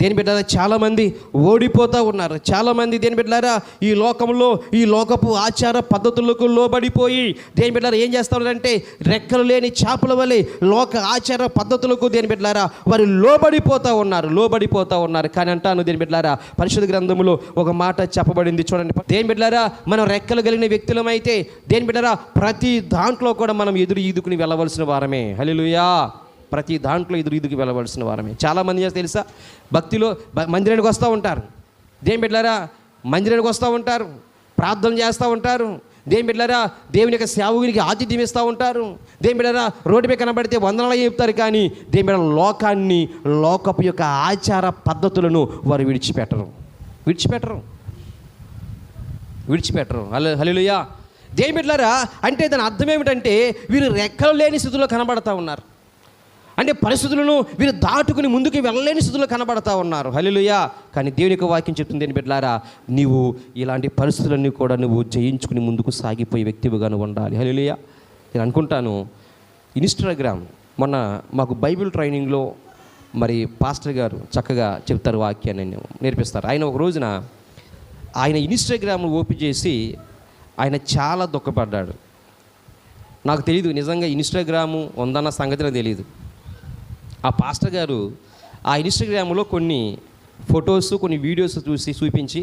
దేని బిడ్డారా చాలామంది ఓడిపోతూ ఉన్నారు. చాలామంది దేని బిడ్డారా ఈ లోకంలో ఈ లోకపు ఆచార పద్ధతులకు లోబడిపోయి దేని బిడ్డారా ఏం చేస్తూ ఉన్నారంటే రెక్కలు లేని చేపల వలె లోక ఆచార పద్ధతులకు దేని బిడ్డారా వారు లోబడిపోతూ ఉన్నారు. కానీ అంటాను దేని బిడ్డారా పరిశుద్ధ గ్రంథములో ఒక మాట చెప్పబడింది చూడండి. దేని బిడ్డారా మనం రెక్కలు కలిగిన వ్యక్తులమైతే దేని బిడ్డారా ప్రతి దాంట్లో కూడా మనం ఎదురు ఈదుకుని వెళ్ళవలసిన వారమే. హల్లెలూయా. ప్రతి దాంట్లో ఎదురుకి వెళ్ళవలసిన వారమే. చాలామంది చేస్తే తెలుసా భక్తిలో మందిరానికి వస్తూ ఉంటారు. దేని బిడ్డలారా మందిరానికి వస్తూ ఉంటారు, ప్రార్థన చేస్తూ ఉంటారు. దేని బిడ్డలారా దేవుని యొక్క సేవకునికి ఆతిథ్యం ఇస్తూ ఉంటారు. దేని బిడ్డలారా రోడ్డు మీద కనబడితే వందనాలు చెప్తారు. కానీ దేని బిడ్డ లోకాన్ని లోకపు యొక్క ఆచార పద్ధతులను వారు విడిచిపెట్టరు. హల్లెలూయా. దేని బిడ్డలారా అంటే దాని అర్థం ఏమిటంటే వీరు రెక్కలు లేని స్థితిలో కనబడతా ఉన్నారు. అంటే పరిస్థితులను వీరు దాటుకుని ముందుకు వెళ్ళలేని స్థితిలో కనబడతా ఉన్నారు. హల్లెలూయా. కానీ దేవుని యొక్క వాక్యం చెప్తుంది ఏంటి బిడ్డలారా నీవు ఇలాంటి పరిస్థితులన్నీ కూడా నువ్వు జయించుకుని ముందుకు సాగిపోయే వ్యక్తివిగా నువ్వు ఉండాలి. హల్లెలూయా. నేను అనుకుంటాను ఇన్స్టాగ్రామ్ మొన్న మాకు బైబిల్ ట్రైనింగ్లో మరి పాస్టర్ గారు చక్కగా చెప్తారు, వాక్యాన్ని నేర్పిస్తారు. ఆయన ఒక రోజున ఆయన ఇన్స్టాగ్రామ్ ఓపెన్ చేసి ఆయన చాలా దుఃఖపడ్డాడు. నాకు తెలియదు నిజంగా ఇన్స్టాగ్రాము ఉందన్న సంగతి నాకు తెలియదు. ఆ పాస్టర్ గారు ఆ ఇన్స్టాగ్రామ్లో కొన్ని ఫొటోస్ కొన్ని వీడియోస్ చూపించి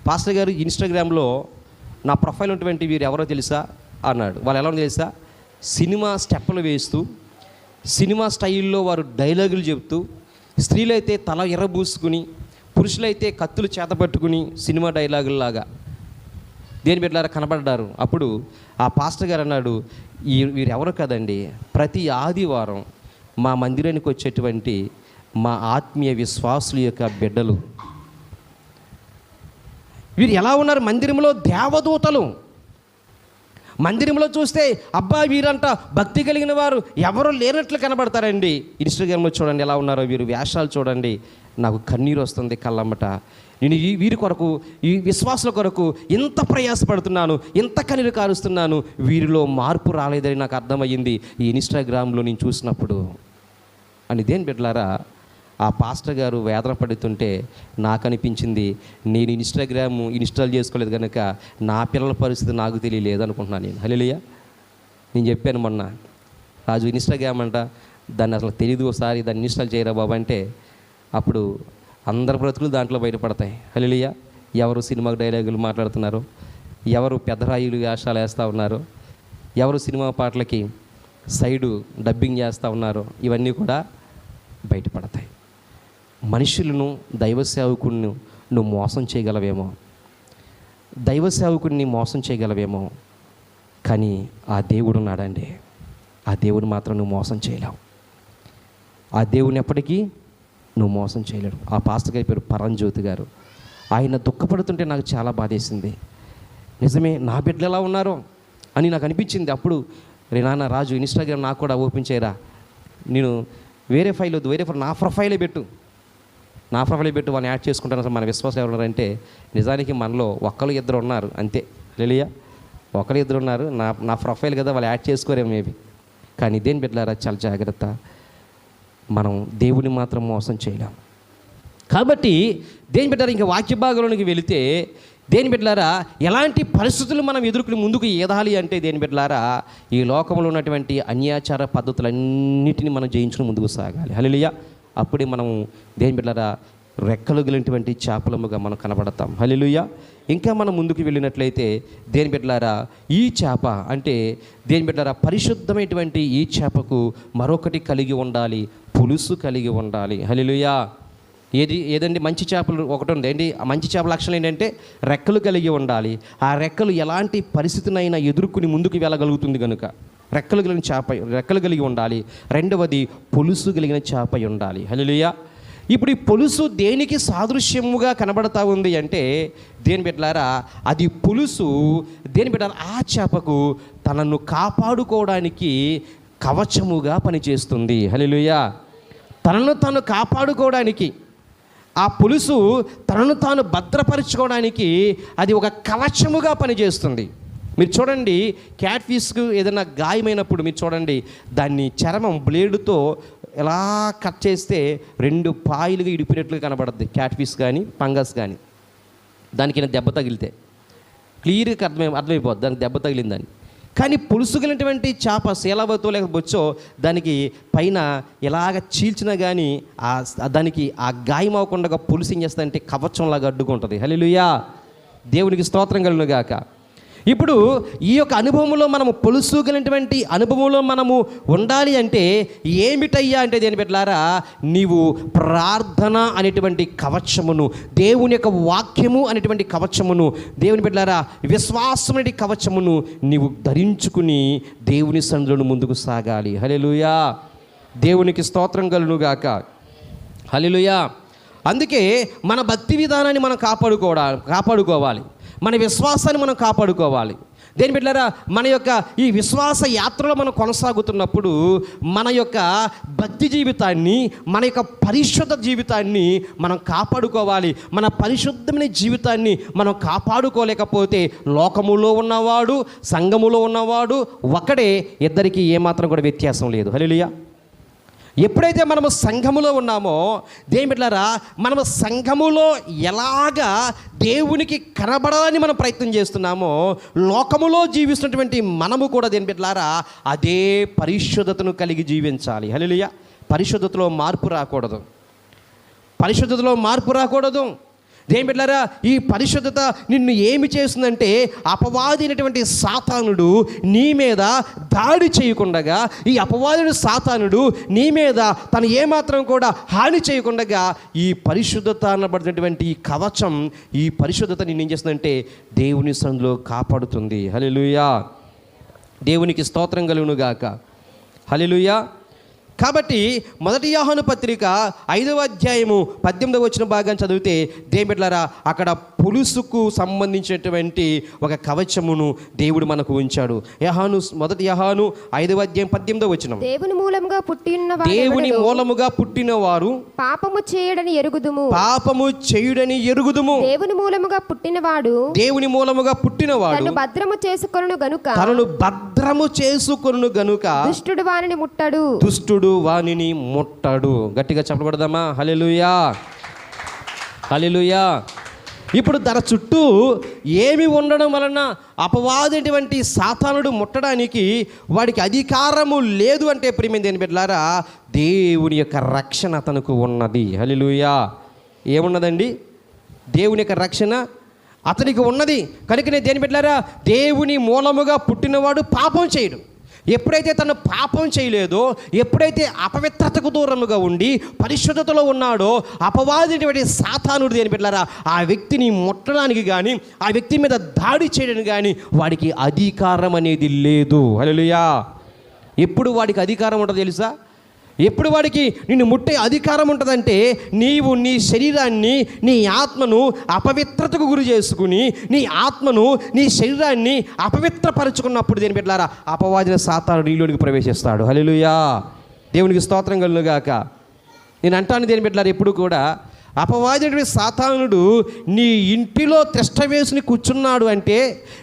పాస్టర్ గారు ఇన్స్టాగ్రామ్లో నా ప్రొఫైల్ ఉన్నటువంటి వీరు ఎవరో తెలుసా అన్నాడు. వాళ్ళు ఎలా తెలుసా సినిమా స్టెప్పులు వేస్తూ సినిమా స్టైల్లో వారు డైలాగులు చెప్తూ స్త్రీలైతే తల ఎర్రబూసుకుని పురుషులైతే కత్తులు చేతపట్టుకుని సినిమా డైలాగుల్లాగా దేని బిడ్డలారా కనబడ్డారు. అప్పుడు ఆ పాస్టర్ గారు అన్నాడు వీరెవరో కదండి ప్రతి ఆదివారం మా మందిరానికి వచ్చేటువంటి మా ఆత్మీయ విశ్వాసుల యొక్క బిడ్డలు. వీరు ఎలా ఉన్నారు మందిరంలో దేవదూతలు. మందిరంలో చూస్తే అబ్బా వీరంట భక్తి కలిగిన వారు ఎవరు లేనట్లు కనబడతారండి. ఇన్స్టాగ్రామ్లో చూడండి ఎలా ఉన్నారో వీరు వేషాలు చూడండి. నాకు కన్నీరు వస్తుంది కళ్ళమ్మట. నేను వీరి కొరకు ఈ విశ్వాసుల కొరకు ఎంత ప్రయాసపడుతున్నాను, ఎంత కన్నీరు కారుస్తున్నాను, వీరిలో మార్పు రాలేదని నాకు అర్థమయ్యింది ఈ ఇన్స్టాగ్రామ్లో నేను చూసినప్పుడు అని. దేని బిడ్డలారా ఆ పాస్టర్ గారు వేదన పడుతుంటే నాకు అనిపించింది నేను ఇన్స్టాగ్రామ్ ఇన్స్టాల్ చేసుకోలేదు కనుక నా పిల్లల పరిస్థితి నాకు తెలియలేదు అనుకుంటున్నాను నేను. హల్లెలూయా. నేను చెప్పాను మొన్న రాజు ఇన్స్టాగ్రామ్ అంట దాన్ని అసలు తెలియదు, ఒకసారి దాన్ని ఇన్స్టాల్ చేయరా బాబు అంటే అప్పుడు అందరి బ్రతుకులు దాంట్లో బయటపడతాయి. హల్లెలూయా. ఎవరు సినిమా డైలాగులు మాట్లాడుతున్నారు, ఎవరు పెద్దరాయులు వేషాలు వేస్తూ ఉన్నారు, ఎవరు సినిమా పాటలకి సైడు డబ్బింగ్ చేస్తూ ఉన్నారు, ఇవన్నీ కూడా బయటపడతాయి. మనుషులను దైవ సేవకుడిని నువ్వు మోసం చేయగలవేమో, దైవ సేవకుడిని మోసం చేయగలవేమో, కానీ ఆ దేవుడు ఉన్నాడండి. ఆ దేవుడు మాత్రం నువ్వు మోసం చేయలేవు. ఆ దేవుని ఎప్పటికీ నువ్వు మోసం చేయలేడు. ఆ పాస్టర్ గారి పేరు పరంజ్యోతి గారు. ఆయన దుఃఖపడుతుంటే నాకు చాలా బాధేసింది. నిజమే నా బిడ్డలు ఎలా ఉన్నారో అని నాకు అనిపించింది. అప్పుడు రే నాన్న రాజు ఇన్స్టాగ్రామ్ నాకు కూడా ఓపెన్ చేయరా, నేను వేరే ఫైల్ వద్దు, వేరే ఫైల్ నా ప్రొఫైలే పెట్టు వాళ్ళని యాడ్ చేసుకుంటాను. అసలు మన విశ్వాసం ఎవరు ఉన్నారంటే నిజానికి మనలో ఒకరు ఇద్దరు ఉన్నారు అంతే. హల్లెలూయా. ఒకరు ఇద్దరు ఉన్నారు, నా ప్రొఫైల్ కదా వాళ్ళు యాడ్ చేసుకోరేమో మేబీ. కానీ దేని బిడ్డలారా చాలా జాగ్రత్త, మనం దేవుని మాత్రం మోసం చేయలేం. కాబట్టి దేని బిడ్డారా ఇంకా వాక్య భాగంలోనికి వెళితే దేని బిడ్డలారా ఎలాంటి పరిస్థితులు మనం ఎదుర్కొని ముందుకు ఏదాలి అంటే దేని బిడ్డలారా ఈ లోకంలో ఉన్నటువంటి అన్యాచార పద్ధతులన్నిటిని మనం జయించుకుని ముందుకు సాగాలి. హల్లెలూయా. అప్పుడే మనం దేని బిడ్డలారా రెక్కలు గలిగినటువంటి చేపలముగా మనం కనబడతాం. హల్లెలూయా. ఇంకా మనం ముందుకు వెళ్ళినట్లయితే దేని బిడ్డలారా ఈ చేప అంటే దేని బిడ్డలారా పరిశుద్ధమైనటువంటి ఈ చేపకు మరొకటి కలిగి ఉండాలి, పులుసు కలిగి ఉండాలి. హల్లెలూయా. ఏదండి మంచి చేపలు ఒకటి ఉంది ఏంటి, ఆ మంచి చేపల లక్షణం ఏంటంటే రెక్కలు కలిగి ఉండాలి. ఆ రెక్కలు ఎలాంటి పరిస్థితినైనా ఎదుర్కొని ముందుకు వెళ్ళగలుగుతుంది కనుక రెక్కలు కలిగి ఉండాలి. రెండవది పులుసు కలిగిన చేప ఉండాలి. హల్లెలూయా. ఇప్పుడు ఈ పులుసు దేనికి సాదృశ్యముగా కనబడతా ఉంది అంటే దేని బిడ్డలారా అది పులుసు దేని బిడ్డలారా ఆ చేపకు తనను కాపాడుకోవడానికి కవచముగా పనిచేస్తుంది. హల్లెలూయా. తనను తాను కాపాడుకోవడానికి ఆ పులుసు తనను తాను భద్రపరచుకోవడానికి అది ఒక కవచముగా పనిచేస్తుంది. మీరు చూడండి, క్యాట్ ఫిష్కు ఏదైనా గాయమైనప్పుడు మీరు చూడండి, దాన్ని చర్మం బ్లేడుతో ఎలా కట్ చేస్తే 2 పాయలుగా ఇడిపినట్లుగా కనబడుద్ది. క్యాట్ ఫిష్ కానీ ఫంగస్ కానీ దానికి దెబ్బ తగిలితే క్లియర్గా అర్థమైపోద్ది దానికి దెబ్బ తగిలిందని. కానీ పులుసుగినటువంటి చేప శీలవతో లేక బొచ్చో దానికి పైన ఎలాగ చీల్చినా కానీ దానికి ఆ గాయం అవ్వకుండా పులుసు ఏం చేస్తుందంటే కవచంలాగా అడ్డుకుంటుంది. హల్లెలూయా, దేవునికి స్తోత్రం కలుగును గాక. ఇప్పుడు ఈ యొక్క అనుభవంలో మనము పొలుసుగినటువంటి అనుభవంలో మనము ఉండాలి అంటే ఏమిటయ్యా అంటే దేని పెట్టారా, నీవు ప్రార్థన అనేటువంటి కవచమును, దేవుని యొక్క వాక్యము అనేటువంటి కవచమును, దేవుని పెట్టారా విశ్వాసం అనే కవచమును నీవు ధరించుకుని దేవుని సన్నిధిలో ముందుకు సాగాలి. హల్లెలూయా, దేవునికి స్తోత్రం కలుగును గాక. హల్లెలూయా. అందుకే మన భక్తి విధానాన్ని మనం కాపాడుకోవాలి, మన విశ్వాసాన్ని మనం కాపాడుకోవాలి. దేని బిడ్డలారా, మన యొక్క ఈ విశ్వాస యాత్రలో మనం కొనసాగుతున్నప్పుడు మన యొక్క భక్తి జీవితాన్ని, మన యొక్క పరిశుద్ధ జీవితాన్ని మనం కాపాడుకోవాలి. మన పరిశుద్ధమైన జీవితాన్ని మనం కాపాడుకోలేకపోతే లోకములో ఉన్నవాడు, సంఘములో ఉన్నవాడు ఒకడే, ఇద్దరికి ఏమాత్రం కూడా వ్యత్యాసం లేదు. హల్లెలూయా. ఎప్పుడైతే మనము సంఘములో ఉన్నామో దేని బిడ్డలారా, మనము సంఘములో ఎలాగా దేవునికి కనబడాలని మనం ప్రయత్నం చేస్తున్నామో లోకములో జీవిస్తున్నటువంటి మనము కూడా దేని బిడ్డలారా అదే పరిశుద్ధతను కలిగి జీవించాలి. హల్లెలూయా. పరిశుద్ధతలో మార్పు రాకూడదు. దేని బిడ్డలారా, ఈ పరిశుద్ధత నిన్ను ఏమి చేస్తుందంటే అపవాది అయినటువంటి సాతానుడు నీ మీద దాడి చేయకుండగా, ఈ అపవాదుడు సాతానుడు నీ మీద తను ఏమాత్రం కూడా హాని చేయకుండగా ఈ పరిశుద్ధత అనబడినటువంటి ఈ కవచం, ఈ పరిశుద్ధత నిన్ను ఏం చేస్తుందంటే దేవుని సన్నిధిలో కాపాడుతుంది. హల్లెలూయా, దేవునికి స్తోత్రం కలుగును గాక. హల్లెలూయా. కాబట్టి 1 యోహాను పత్రిక 5వ అధ్యాయము 18వ వచన భాగాన్ని చదివితే దేని బిడ్డలారా అక్కడ పులుసుకు సంబంధించినటువంటి ఒక కవచమును దేవుడు మనకు ఉంచాడు. 1 యోహాను 5వ అధ్యాయం 18వ వచనం, దేవుని మూలముగా పుట్టిన వారు పాపము చేయుడని ఎరుగుదుము. దేవుని మూలముగా పుట్టినవాడు తనను భద్రము చేసుకొనును గనుక దుష్టుడు వానిని ముట్టడు. గట్టిగా చెప్పబడదామా? హల్లెలూయా, హల్లెలూయా. ఇప్పుడు తన చుట్టూ ఏమి ఉండడం వలన అపవాదటువంటి సాతానుడు ముట్టడానికి వాడికి అధికారము లేదు అంటే ప్రియమైన దేని బిడ్డలారా దేవుని యొక్క రక్షణ అతనికి ఉన్నది. హల్లెలూయా. ఏమున్నదండి? దేవుని యొక్క రక్షణ అతనికి ఉన్నది. కనుకనే దేని బిడ్డలారా దేవుని మూలముగా పుట్టినవాడు పాపం చేయడు. ఎప్పుడైతే తను పాపం చేయలేదో, ఎప్పుడైతే అపవిత్రతకు దూరముగా ఉండి పరిశుద్ధతలో ఉన్నాడో అపవాది సాతానుడు దేని బిడ్డలారా ఆ వ్యక్తిని ముట్టడానికి కానీ ఆ వ్యక్తి మీద దాడి చేయడానికి కానీ వాడికి అధికారం అనేది లేదు. హల్లెలూయా. ఎప్పుడు వాడికి అధికారం ఉంటుందో తెలుసా? ఎప్పుడు వాడికి నిన్ను ముట్టే అధికారం ఉంటుందంటే నీవు నీ శరీరాన్ని, నీ ఆత్మను అపవిత్రతకు గురి చేసుకుని నీ ఆత్మను, నీ శరీరాన్ని అపవిత్రపరచుకున్నప్పుడు దేని బిడ్డలారా అపవాదిన సాతానుడు నీలోనికి ప్రవేశిస్తాడు. హల్లెలూయా, దేవునికి స్తోత్రం కలుగును గాక. నేను అంటాను దేని బిడ్డలారా, ఎప్పుడు కూడా అపవాది సాతానుడు నీ ఇంటిలో తిష్ట వేసుని కూర్చున్నాడు అంటే,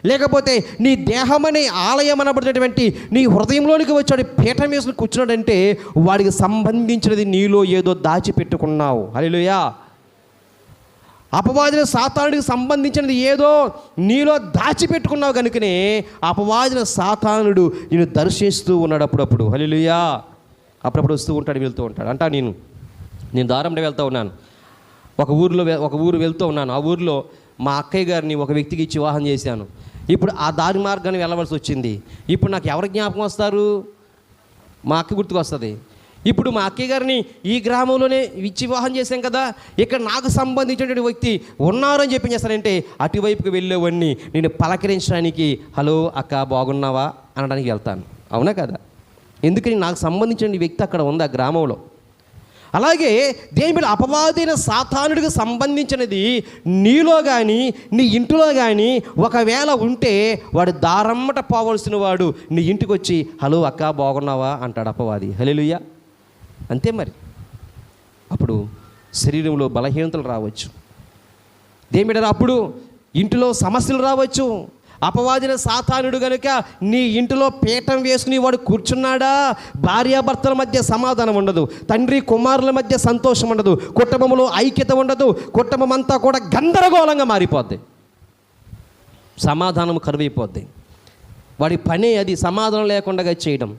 లేకపోతే నీ దేహమనే ఆలయం అనబడినటువంటి నీ హృదయంలోనికి వచ్చాడు పీఠం వేసుని కూర్చున్నాడంటే వాడికి సంబంధించినది నీలో ఏదో దాచిపెట్టుకున్నావు. హల్లెలూయా. అపవాదిన సాతానుడికి సంబంధించినది ఏదో నీలో దాచిపెట్టుకున్నావు కనుకనే అపవాదిన సాతానుడు నేను దర్శిస్తూ ఉన్నాడు అప్పుడప్పుడు. హల్లెలూయా. అప్పుడప్పుడు వస్తూ ఉంటాడు, వెళ్తూ ఉంటాడు. అంటా నేను దారంలో వెళ్తూ ఉన్నాను, ఒక ఊరు వెళ్తూ ఉన్నాను. ఆ ఊరిలో మా అక్కయ్య గారిని ఒక వ్యక్తికి ఇచ్చి వివాహం చేశాను. ఇప్పుడు ఆ దారి మార్గాన్ని వెళ్ళవలసి వచ్చింది. ఇప్పుడు నాకు ఎవరు జ్ఞాపకం వస్తారు? మా అక్క గుర్తుకు వస్తుంది. ఇప్పుడు మా అక్కయ్య గారిని ఈ గ్రామంలోనే ఇచ్చి వివాహం చేశాం కదా, ఇక్కడ నాకు సంబంధించినటువంటి వ్యక్తి ఉన్నారని చెప్పి చేస్తారంటే అటువైపుకి వెళ్ళేవాడిని నేను పలకరించడానికి హలో అక్క బాగున్నావా అనడానికి వెళ్తాను. అవునా కదా? ఎందుకని నాకు సంబంధించిన వ్యక్తి అక్కడ ఉంది ఆ గ్రామంలో. అలాగే దేని మీద అపవాదైన సాతానుడికి సంబంధించినది నీలో కానీ నీ ఇంటిలో కానీ ఒకవేళ ఉంటే వాడు దారమ్మట పోవలసిన వాడు నీ ఇంటికి వచ్చి హలో అక్క బాగున్నావా అంటాడు అపవాది. హల్లెలూయా. అంతే మరి. అప్పుడు శరీరంలో బలహీనతలు రావచ్చు, దేని మీద అప్పుడు ఇంటిలో సమస్యలు రావచ్చు, అపవాదిన సాతానుడు గనుక నీ ఇంటిలో పీఠం వేసుకుని వాడు కూర్చున్నాడా, భార్యాభర్తల మధ్య సమాధానం ఉండదు, తండ్రి కుమారుల మధ్య సంతోషం ఉండదు, కుటుంబంలో ఐక్యత ఉండదు, కుటుంబం అంతా కూడా గందరగోళంగా మారిపోద్ది, సమాధానం కరువైపోద్ది. వాడి పని అది, సమాధానం లేకుండా చేయడం,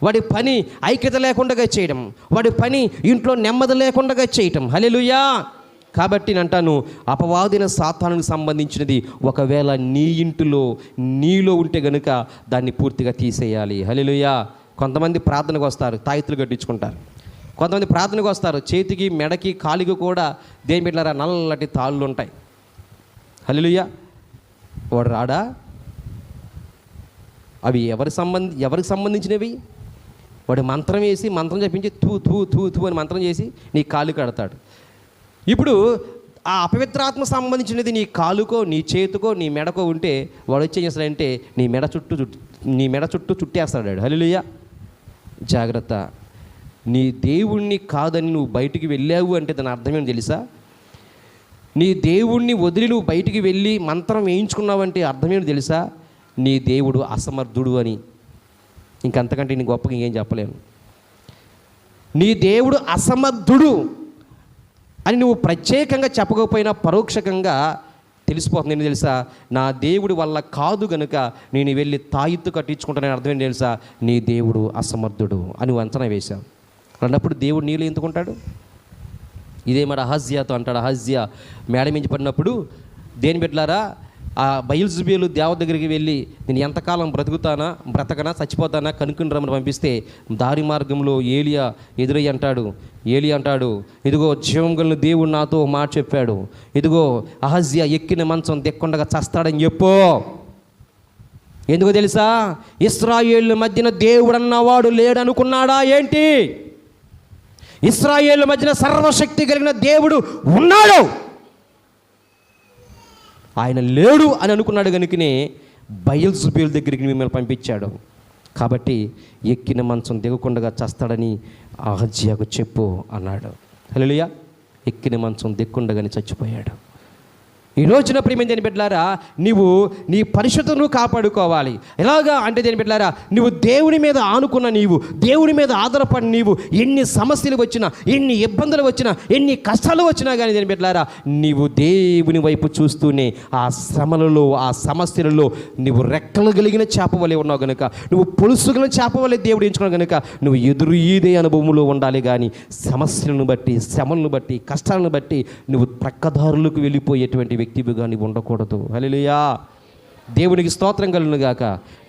వాడి పని ఐక్యత లేకుండా చేయడం, వాడి పని ఇంట్లో నెమ్మది లేకుండా చేయటం. హల్లెలూయా. కాబట్టి నేను అంటాను, అపవాదిన సాతానునికి సంబంధించినది ఒకవేళ నీ ఇంటిలో నీలో ఉంటే గనుక దాన్ని పూర్తిగా తీసేయాలి. హల్లెలూయా. కొంతమంది ప్రార్థనకు వస్తారు, తాయితులు కట్టించుకుంటారు. కొంతమంది ప్రార్థనకు వస్తారు, చేతికి మెడకి కాలికి కూడా దేని పెట్టారా నల్లటి తాళ్ళు ఉంటాయి. హల్లెలూయా. వాడు రాడా? అవి ఎవరికి సంబంధించినవి? వాడు మంత్రం వేసి మంత్రం చెప్పించి తూ తూ తూ తూ అని మంత్రం చేసి నీ కాలు కడతాడు. ఇప్పుడు ఆ అపవిత్రాత్మ సంబంధించినది నీ కాలుకో నీ చేతుకో నీ మెడకో ఉంటే వాడు వచ్చి ఏం చేస్తాడంటే నీ మెడ చుట్టూ చుట్టేస్తాడు. హల్లెలూయా. జాగ్రత్త. నీ దేవుణ్ణి కాదని నువ్వు బయటికి వెళ్ళావు అంటే దాని అర్థమేమో తెలుసా? నీ దేవుణ్ణి వదిలి నువ్వు బయటికి వెళ్ళి మంత్రం వేయించుకున్నావంటే అర్థమేమో తెలుసా? నీ దేవుడు అసమర్థుడు అని. ఇంకంతకంటే నీ గొప్పగా ఇంకేం చెప్పలేను. నీ దేవుడు అసమర్థుడు అని నువ్వు ప్రత్యేకంగా చెప్పకపోయినా పరోక్షకంగా తెలిసిపోతుంది. నేను తెలుసా, నా దేవుడి వల్ల కాదు గనుక నేను వెళ్ళి తాయిత్తు కట్టించుకుంటానని అర్థం ఏంటి తెలుసా? నీ దేవుడు అసమర్థుడు అని నువ్వు అంచనా వేశావు. అన్నప్పుడు దేవుడు నీళ్ళు ఎందుకుంటాడు? ఇదే మరి అహజ్యాతో అంటాడు. అహజ్యా మేడ మించి పడినప్పుడు దేని బిడ్డలారా, ఆ బయల్జెబూలు దేవత దగ్గరికి వెళ్ళి నేను ఎంతకాలం బ్రతకనా చచ్చిపోతానా కనుక్కుని రమ్మని పంపిస్తే దారి మార్గంలో ఏలియా ఎదురయ్యి అంటాడు. ఏలియా అంటాడు, ఇదిగో జీవం కలిగిన దేవుడు నాతో మాట చెప్పాడు, ఇదిగో అహజ్యా ఎక్కిన మంచం దిక్కుండగా చస్తాడని చెప్పు. ఎందుకో తెలుసా? ఇశ్రాయేలు మధ్యన దేవుడు అన్నవాడు లేడనుకున్నాడా ఏంటి? ఇశ్రాయేలు మధ్యన సర్వశక్తి కలిగిన దేవుడు ఉన్నాడు, ఆయన లేడు అని అనుకున్నాడు కనుకనే బయల్జెబూలు దగ్గరికి మిమ్మల్ని పంపించాడు. కాబట్టి ఎక్కిన మంచం దిగకుండా చస్తాడని అహజ్యాకు చెప్పు అన్నాడు. హల్లెలూయా. ఎక్కిన మంచం దిక్కుండగానే చచ్చిపోయాడు. ఈ రోజున ప్రియమైన బిడ్డలారా, నీవు నీ పరిశుద్ధతను కాపాడుకోవాలి. ఎలాగా అంటే దేని బిడ్డలారా, నువ్వు దేవుని మీద ఆనుకున్న నీవు, దేవుని మీద ఆధారపడి నీవు ఎన్ని సమస్యలు వచ్చినా, ఎన్ని ఇబ్బందులు వచ్చినా, ఎన్ని కష్టాలు వచ్చినా కానీ దేని బిడ్డలారా, నీవు దేవుని వైపు చూస్తూనే ఆ శ్రమలలో ఆ సమస్యలలో నువ్వు రెక్కలు కలిగిన చేప వలె ఉన్నావు కనుక, నువ్వు పొలుసుగిన చేప వలె దేవుడు ఎంచుకున్నావు కనుక నువ్వు ఎదురు ఈదే అనుభవంలో ఉండాలి. కానీ సమస్యలను బట్టి, శ్రమలను బట్టి, కష్టాలను బట్టి నువ్వు ప్రక్కదారులకు వెళ్ళిపోయేటువంటి వ్యక్తివిగా నీవు ఉండకూడదు. హల్లెలూయా. దేవునికి స్తోత్రం కలుగును గాక.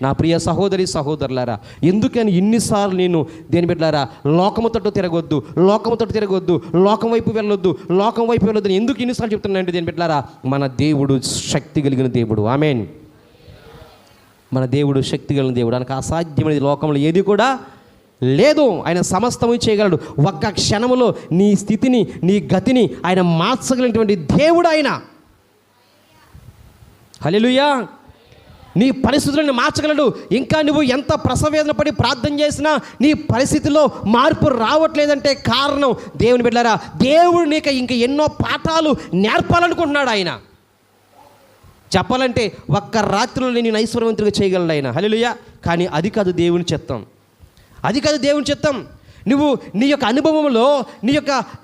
నా ప్రియ సహోదరి సహోదరులారా, ఎందుకని ఇన్నిసార్లు నేను దేని బిడ్డలారా లోకము తట్టు తిరగొద్దు, లోకం వైపు వెళ్ళొద్దు అని ఎందుకు ఇన్నిసార్లు చెప్తున్నానంటే దేని బిడ్డలారా, మన దేవుడు శక్తి కలిగిన దేవుడు. ఆమేన్. మన దేవుడు శక్తి కలిగిన దేవుడు. ఆయనకు అసాధ్యమైనది లోకంలో ఏది కూడా లేదు. ఆయన సమస్తము చేయగలడు. ఒక్క క్షణములో నీ స్థితిని, నీ గతిని ఆయన మార్చగలిగినటువంటి దేవుడు ఆయన. హల్లెలూయా. నీ పరిస్థితులను మార్చగలడు. ఇంకా నువ్వు ఎంత ప్రసవేదన పడి ప్రార్థన చేసినా నీ పరిస్థితిలో మార్పు రావట్లేదంటే కారణం దేవుని బిడ్డలారా, దేవుడు నీకు ఇంకా ఎన్నో పాఠాలు నేర్పాలనుకుంటున్నాడు ఆయన. చెప్పాలంటే ఒక్క రాత్రిలో నేను ఐశ్వర్యవంతుడిగా చేయగలడు ఆయన. హల్లెలూయా. కానీ అది కాదు దేవుని చిత్తం. నువ్వు నీ యొక్క అనుభవంలో,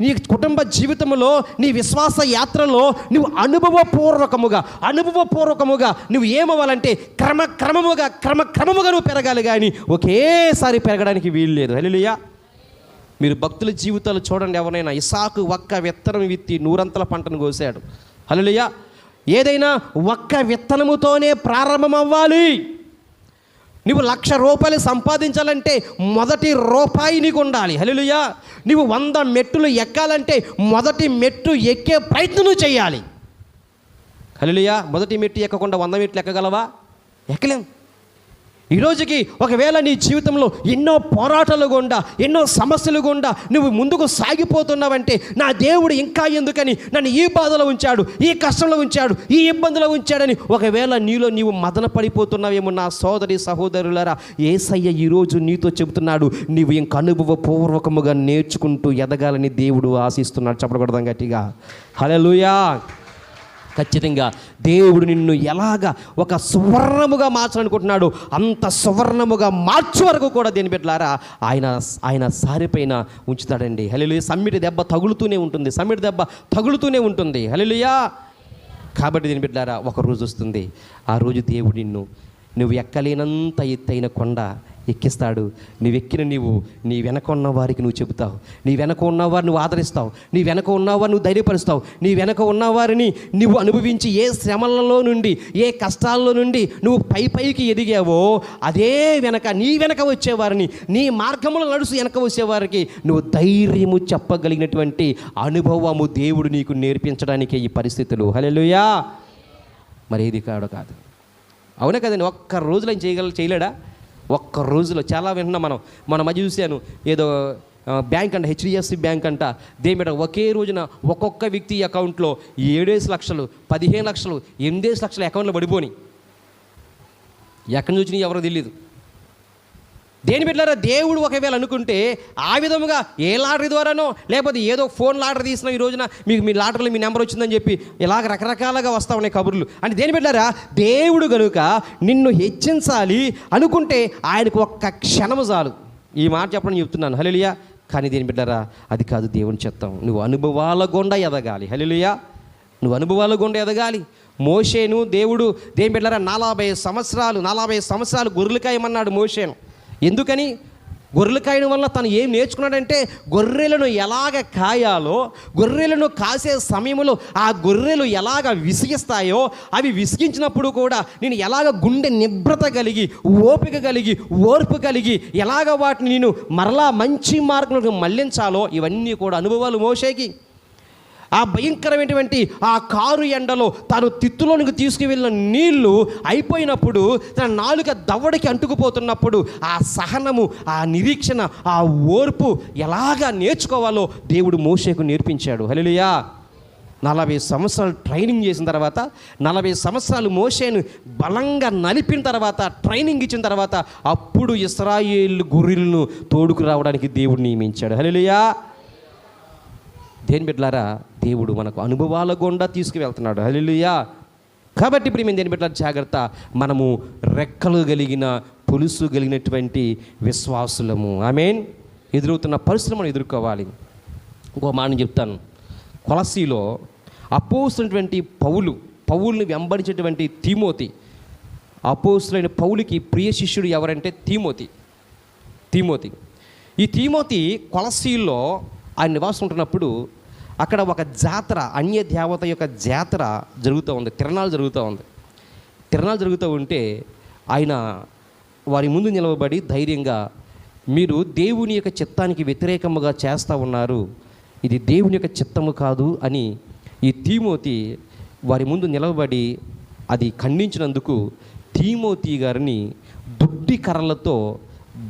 నీ కుటుంబ జీవితంలో, నీ విశ్వాస యాత్రలో నువ్వు అనుభవపూర్వకముగా నువ్వు ఏమవ్వాలంటే క్రమక్రమముగా నువ్వు పెరగాలి. కానీ ఒకేసారి పెరగడానికి వీలు లేదు. హల్లెలూయా. మీరు భక్తుల జీవితాలు చూడండి. ఎవరైనా ఇస్సాకు ఒక్క విత్తనం విత్తి 100 పంటను కోసాడు. హల్లెలూయా. ఏదైనా ఒక్క విత్తనముతోనే ప్రారంభం అవ్వాలి. నువ్వు 1,00,000 రూపాయలు సంపాదించాలంటే మొదటి రూపాయి నీకు ఉండాలి. హల్లెలూయా. నువ్వు 100 మెట్టులు ఎక్కాలంటే మొదటి మెట్టు ఎక్కే ప్రయత్నం చేయాలి. హల్లెలూయా. మొదటి మెట్టు ఎక్కకుండా 100 మెట్లు ఎక్కగలవా? ఎక్కలేం. ఈ రోజుకి ఒకవేళ నీ జీవితంలో ఎన్నో పోరాటాలు గుండా, ఎన్నో సమస్యలు గుండా నువ్వు ముందుకు సాగిపోతున్నావంటే నా దేవుడు ఇంకా ఎందుకని నన్ను ఈ బాధలో ఉంచాడు, ఈ కష్టంలో ఉంచాడు, ఈ ఇబ్బందిలో ఉంచాడని ఒకవేళ నీవు మదన పడిపోతున్నావేమో నా సోదరి సహోదరులారా, యేసయ్య ఈరోజు నీతో చెబుతున్నాడు, నీవు ఇంక అనుభవపూర్వకముగా నేర్చుకుంటూ ఎదగాలని దేవుడు ఆశిస్తున్నాడు. చెప్పకూడదాం గట్టిగా. హల్లెలూయా. ఖచ్చితంగా దేవుడు నిన్ను ఎలాగ ఒక సువర్ణముగా మార్చాలనుకుంటున్నాడు అంత సువర్ణముగా మార్చే వరకు కూడా దేని బిడ్డలారా ఆయన సారిపైన ఉంచుతాడండి. హల్లెలూయా. సమ్మిడి దెబ్బ తగులుతూనే ఉంటుంది. హల్లెలూయా. కాబట్టి దేని బిడ్డలారా ఒక రోజు వస్తుంది, ఆ రోజు దేవుడు నువ్వు ఎక్కలేనంత ఎత్తైన కొండ ఎక్కిస్తాడు. నీవు నీ వెనక ఉన్న వారికి నువ్వు చెబుతావు, నీ వెనక ఉన్నవారిని నువ్వు ఆదరిస్తావు, నీ వెనక ఉన్నవారిని నువ్వు ధైర్యపరుస్తావు, నీ వెనక ఉన్నవారిని నువ్వు అనుభవించి ఏ శ్రమలలో నుండి ఏ కష్టాల్లో నుండి నువ్వు పైకి ఎదిగావో అదే నీ వెనక వచ్చేవారిని, నీ మార్గంలో నడుచు వెనక వచ్చేవారికి నువ్వు ధైర్యము చెప్పగలిగినటువంటి అనుభవము దేవుడు నీకు నేర్పించడానికే ఈ పరిస్థితులు. హల్లెలూయా. మరి ఏది కాదు. అవునా కదండి? ఒక్క రోజులో చేయలేడా? ఒక్క రోజులో చాలా వింటున్నాం మన మధ్య చూశాను. ఏదో బ్యాంక్ అంట, HDFC బ్యాంక్ అంట, దేని ఒకే రోజున ఒక్కొక్క వ్యక్తి అకౌంట్లో 7 లక్షలు 15 లక్షలు 8 లక్షల అకౌంట్లో పడిపోని. ఎక్కడి నుంచి వచ్చినాయి ఎవరో తెలియదు. దేని బిడ్డలారా దేవుడు ఒకవేళ అనుకుంటే ఆ విధముగా ఏ లాటరీ ద్వారానో లేకపోతే ఏదో ఫోన్ లాటరీ తీసినా ఈ రోజున మీ లాటరీలో మీ నెంబర్ వచ్చిందని చెప్పి ఇలాగ రకరకాలుగా వస్తూ ఉన్నాయి కబుర్లు. అంటే దేని బిడ్డలారా దేవుడు కనుక నిన్ను హెచ్చించాలి అనుకుంటే ఆయనకు ఒక్క క్షణము చాలు. ఈ మాట చెప్పడం చెప్తున్నాను. హల్లెలూయా. కానీ దేని బిడ్డలారా అది కాదు దేవుని చిత్తం. నువ్వు అనుభవాల గుండా ఎదగాలి. హల్లెలూయా. నువ్వు అనుభవాల గుండా ఎదగాలి. మోషేను దేవుడు దేని బిడ్డలారా 40 సంవత్సరాలు గొర్రెలు కాయమన్నాడు మోషేను. ఎందుకని? గొర్రెలు కాయడం వల్ల తను ఏం నేర్చుకున్నాడంటే గొర్రెలను ఎలాగ కాయాలో, గొర్రెలను కాసే సమయంలో ఆ గొర్రెలు ఎలాగ విసిగిస్తాయో, అవి విసిగించినప్పుడు కూడా నేను ఎలాగ గుండె నిబ్రత కలిగి, ఓపిక కలిగి, ఓర్పు కలిగి ఎలాగ వాటిని నేను మరలా మంచి మార్గంలో మళ్లించాలో ఇవన్నీ కూడా అనుభవాలు మోషేకి. ఆ భయంకరమైనటువంటి ఆ కారు ఎండలో తాను తిత్తులోనికి తీసుకువెళ్ళిన నీళ్లు అయిపోయినప్పుడు తన నాలుక దవడకి అంటుకుపోతున్నప్పుడు ఆ సహనము, ఆ నిరీక్షణ, ఆ ఓర్పు ఎలాగా నేర్చుకోవాలో దేవుడు మోషేకు నేర్పించాడు. హల్లెలూయా. 40 సంవత్సరాలు ట్రైనింగ్ చేసిన తర్వాత, 40 సంవత్సరాలు మోషేను బలంగా నలిపిన తర్వాత, ట్రైనింగ్ ఇచ్చిన తర్వాత అప్పుడు ఇశ్రాయేలు గొర్రెలను తోడుకు రావడానికి దేవుడు నియమించాడు. హల్లెలూయా. దేని బిడ్డలారా దేవుడు మనకు అనుభవాల గుండా తీసుకువెళ్తున్నాడు. హల్లెలూయా. కాబట్టి ఇప్పుడు మేము దేని బిడ్డలారా జాగ్రత్త, మనము రెక్కలు కలిగిన పులుసు కలిగినటువంటి విశ్వాసులము. ఆమేన్. ఎదురవుతున్న పరిస్థితులు మనం ఎదుర్కోవాలి. ఇంకో మాట చెప్తాను. కొలస్సీలో అపోస్తులైనటువంటి పౌలుని వెంబడించేటువంటి తీమోతి, అపోస్తులైన పౌలుకి ప్రియ శిష్యుడు ఎవరంటే తీమోతి. ఈ తీమోతి కొలస్సీలో ఆయన నివాసం ఉంటున్నప్పుడు అక్కడ ఒక జాతర, అన్య దేవత యొక్క జాతర జరుగుతూ ఉంది, తిరణాలు జరుగుతూ ఉంటే ఆయన వారి ముందు నిలవబడి ధైర్యంగా, మీరు దేవుని యొక్క చిత్తానికి వ్యతిరేకముగా చేస్తూ ఉన్నారు, ఇది దేవుని యొక్క చిత్తము కాదు అని ఈ తీమోతి వారి ముందు నిలవబడి అది ఖండించినందుకు తీమోతి గారిని దుడ్డి కర్రలతో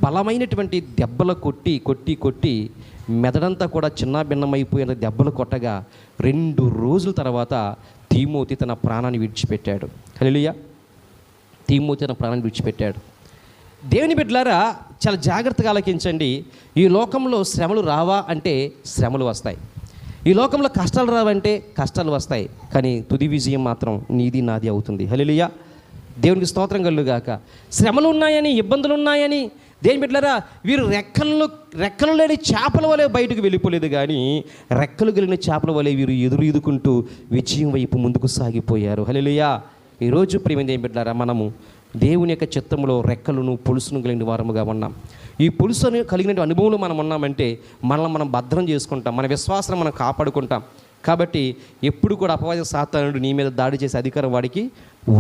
బలమైనటువంటి దెబ్బలు కొట్టి మెదడంతా కూడా చిన్న భిన్నమైపోయిన దెబ్బలు కొట్టగా 2 రోజుల తర్వాత తీమోతి తన ప్రాణాన్ని విడిచిపెట్టాడు. హల్లెలూయా. తీమోతి తన ప్రాణాన్ని విడిచిపెట్టాడు. దేవుని బిడ్డలారా చాలా జాగ్రత్తగా ఆలకించండి. ఈ లోకంలో శ్రమలు రావా అంటే శ్రమలు వస్తాయి. ఈ లోకంలో కష్టాలు రావంటే కష్టాలు వస్తాయి. కానీ తుది విజయం మాత్రం నీది నాది అవుతుంది. హల్లెలూయా. దేవునికి స్తోత్రం కలుగుగాక. శ్రమలు ఉన్నాయని, ఇబ్బందులు ఉన్నాయని దేని బిడ్డలారా వీరు రెక్కలు లేని చేపల వలె బయటకు వెళ్ళిపోలేదు, కానీ రెక్కలు కలిగిన చేపల వలె వీరు ఎదురుకుంటూ విజయం వైపు ముందుకు సాగిపోయారు. హల్లెలూయా. ఈరోజు ప్రియమైన దేని బిడ్డలారా మనము దేవుని యొక్క చిత్తంలో రెక్కలను పులుసును కలిగిన వారముగా ఉన్నాం. ఈ పులుసును కలిగిన అనుభవంలో మనం ఉన్నామంటే మనల్ని మనం భద్రం చేసుకుంటాం, మన విశ్వాసాన్ని మనం కాపాడుకుంటాం. కాబట్టి ఎప్పుడు కూడా అపవాది సాతానుడు నీ మీద దాడి చేసే అధికారం వాడికి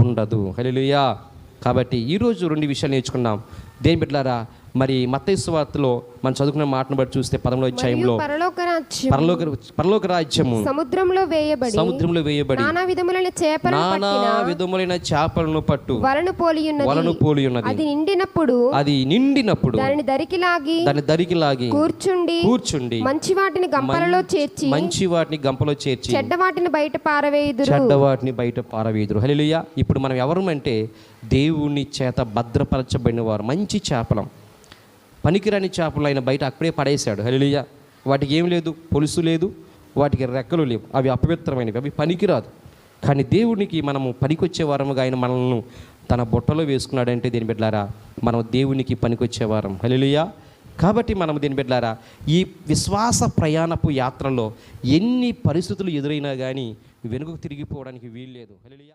ఉండదు. హల్లెలూయా. కాబట్టి ఈరోజు 2 విషయాలు నేర్చుకున్నాం. దేని బిడ్డలారా మరి మత్తయి సువార్తలో మనం చదువుకున్న మాటను బట్టి చూస్తే 10వ అధ్యాయంలో పరలోక రాజ్యము సముద్రంలో వేయబడి నానా విధములైన చేపలను పట్టు వలను పోలి ఉన్నది. అది నిండినప్పుడు దానిని దరికి లాగి కూర్చుండి మంచి వాటిని గంపలో చేర్చి చెడ్డ వాటిని బయట పారవేయుదురు. హల్లెలూయా. ఇప్పుడు మనం ఎవరమంటే దేవుని చేత భద్రపరచబడిన వారు. మంచి చేపలం, పనికిరాని చేపలు ఆయన బయట అక్కడే పడేశాడు. హల్లెలూయా. వాటికి ఏం లేదు, పొలుసు లేదు, వాటికి రెక్కలు లేవు, అవి అపవిత్రమైనవి, అవి పనికిరాదు. కానీ దేవునికి మనము పనికొచ్చేవారముగా ఆయన మనల్ని తన బుట్టలో వేసుకున్నాడంటే దీని బిడ్డలారా మనం దేవునికి పనికొచ్చేవారం. హల్లెలూయా. కాబట్టి మనం దీని బిడ్డలారా ఈ విశ్వాస ప్రయాణపు యాత్రలో ఎన్ని పరిస్థితులు ఎదురైనా కానీ వెనుకకు తిరిగిపోవడానికి వీల్లేదు. హల్లెలూయా.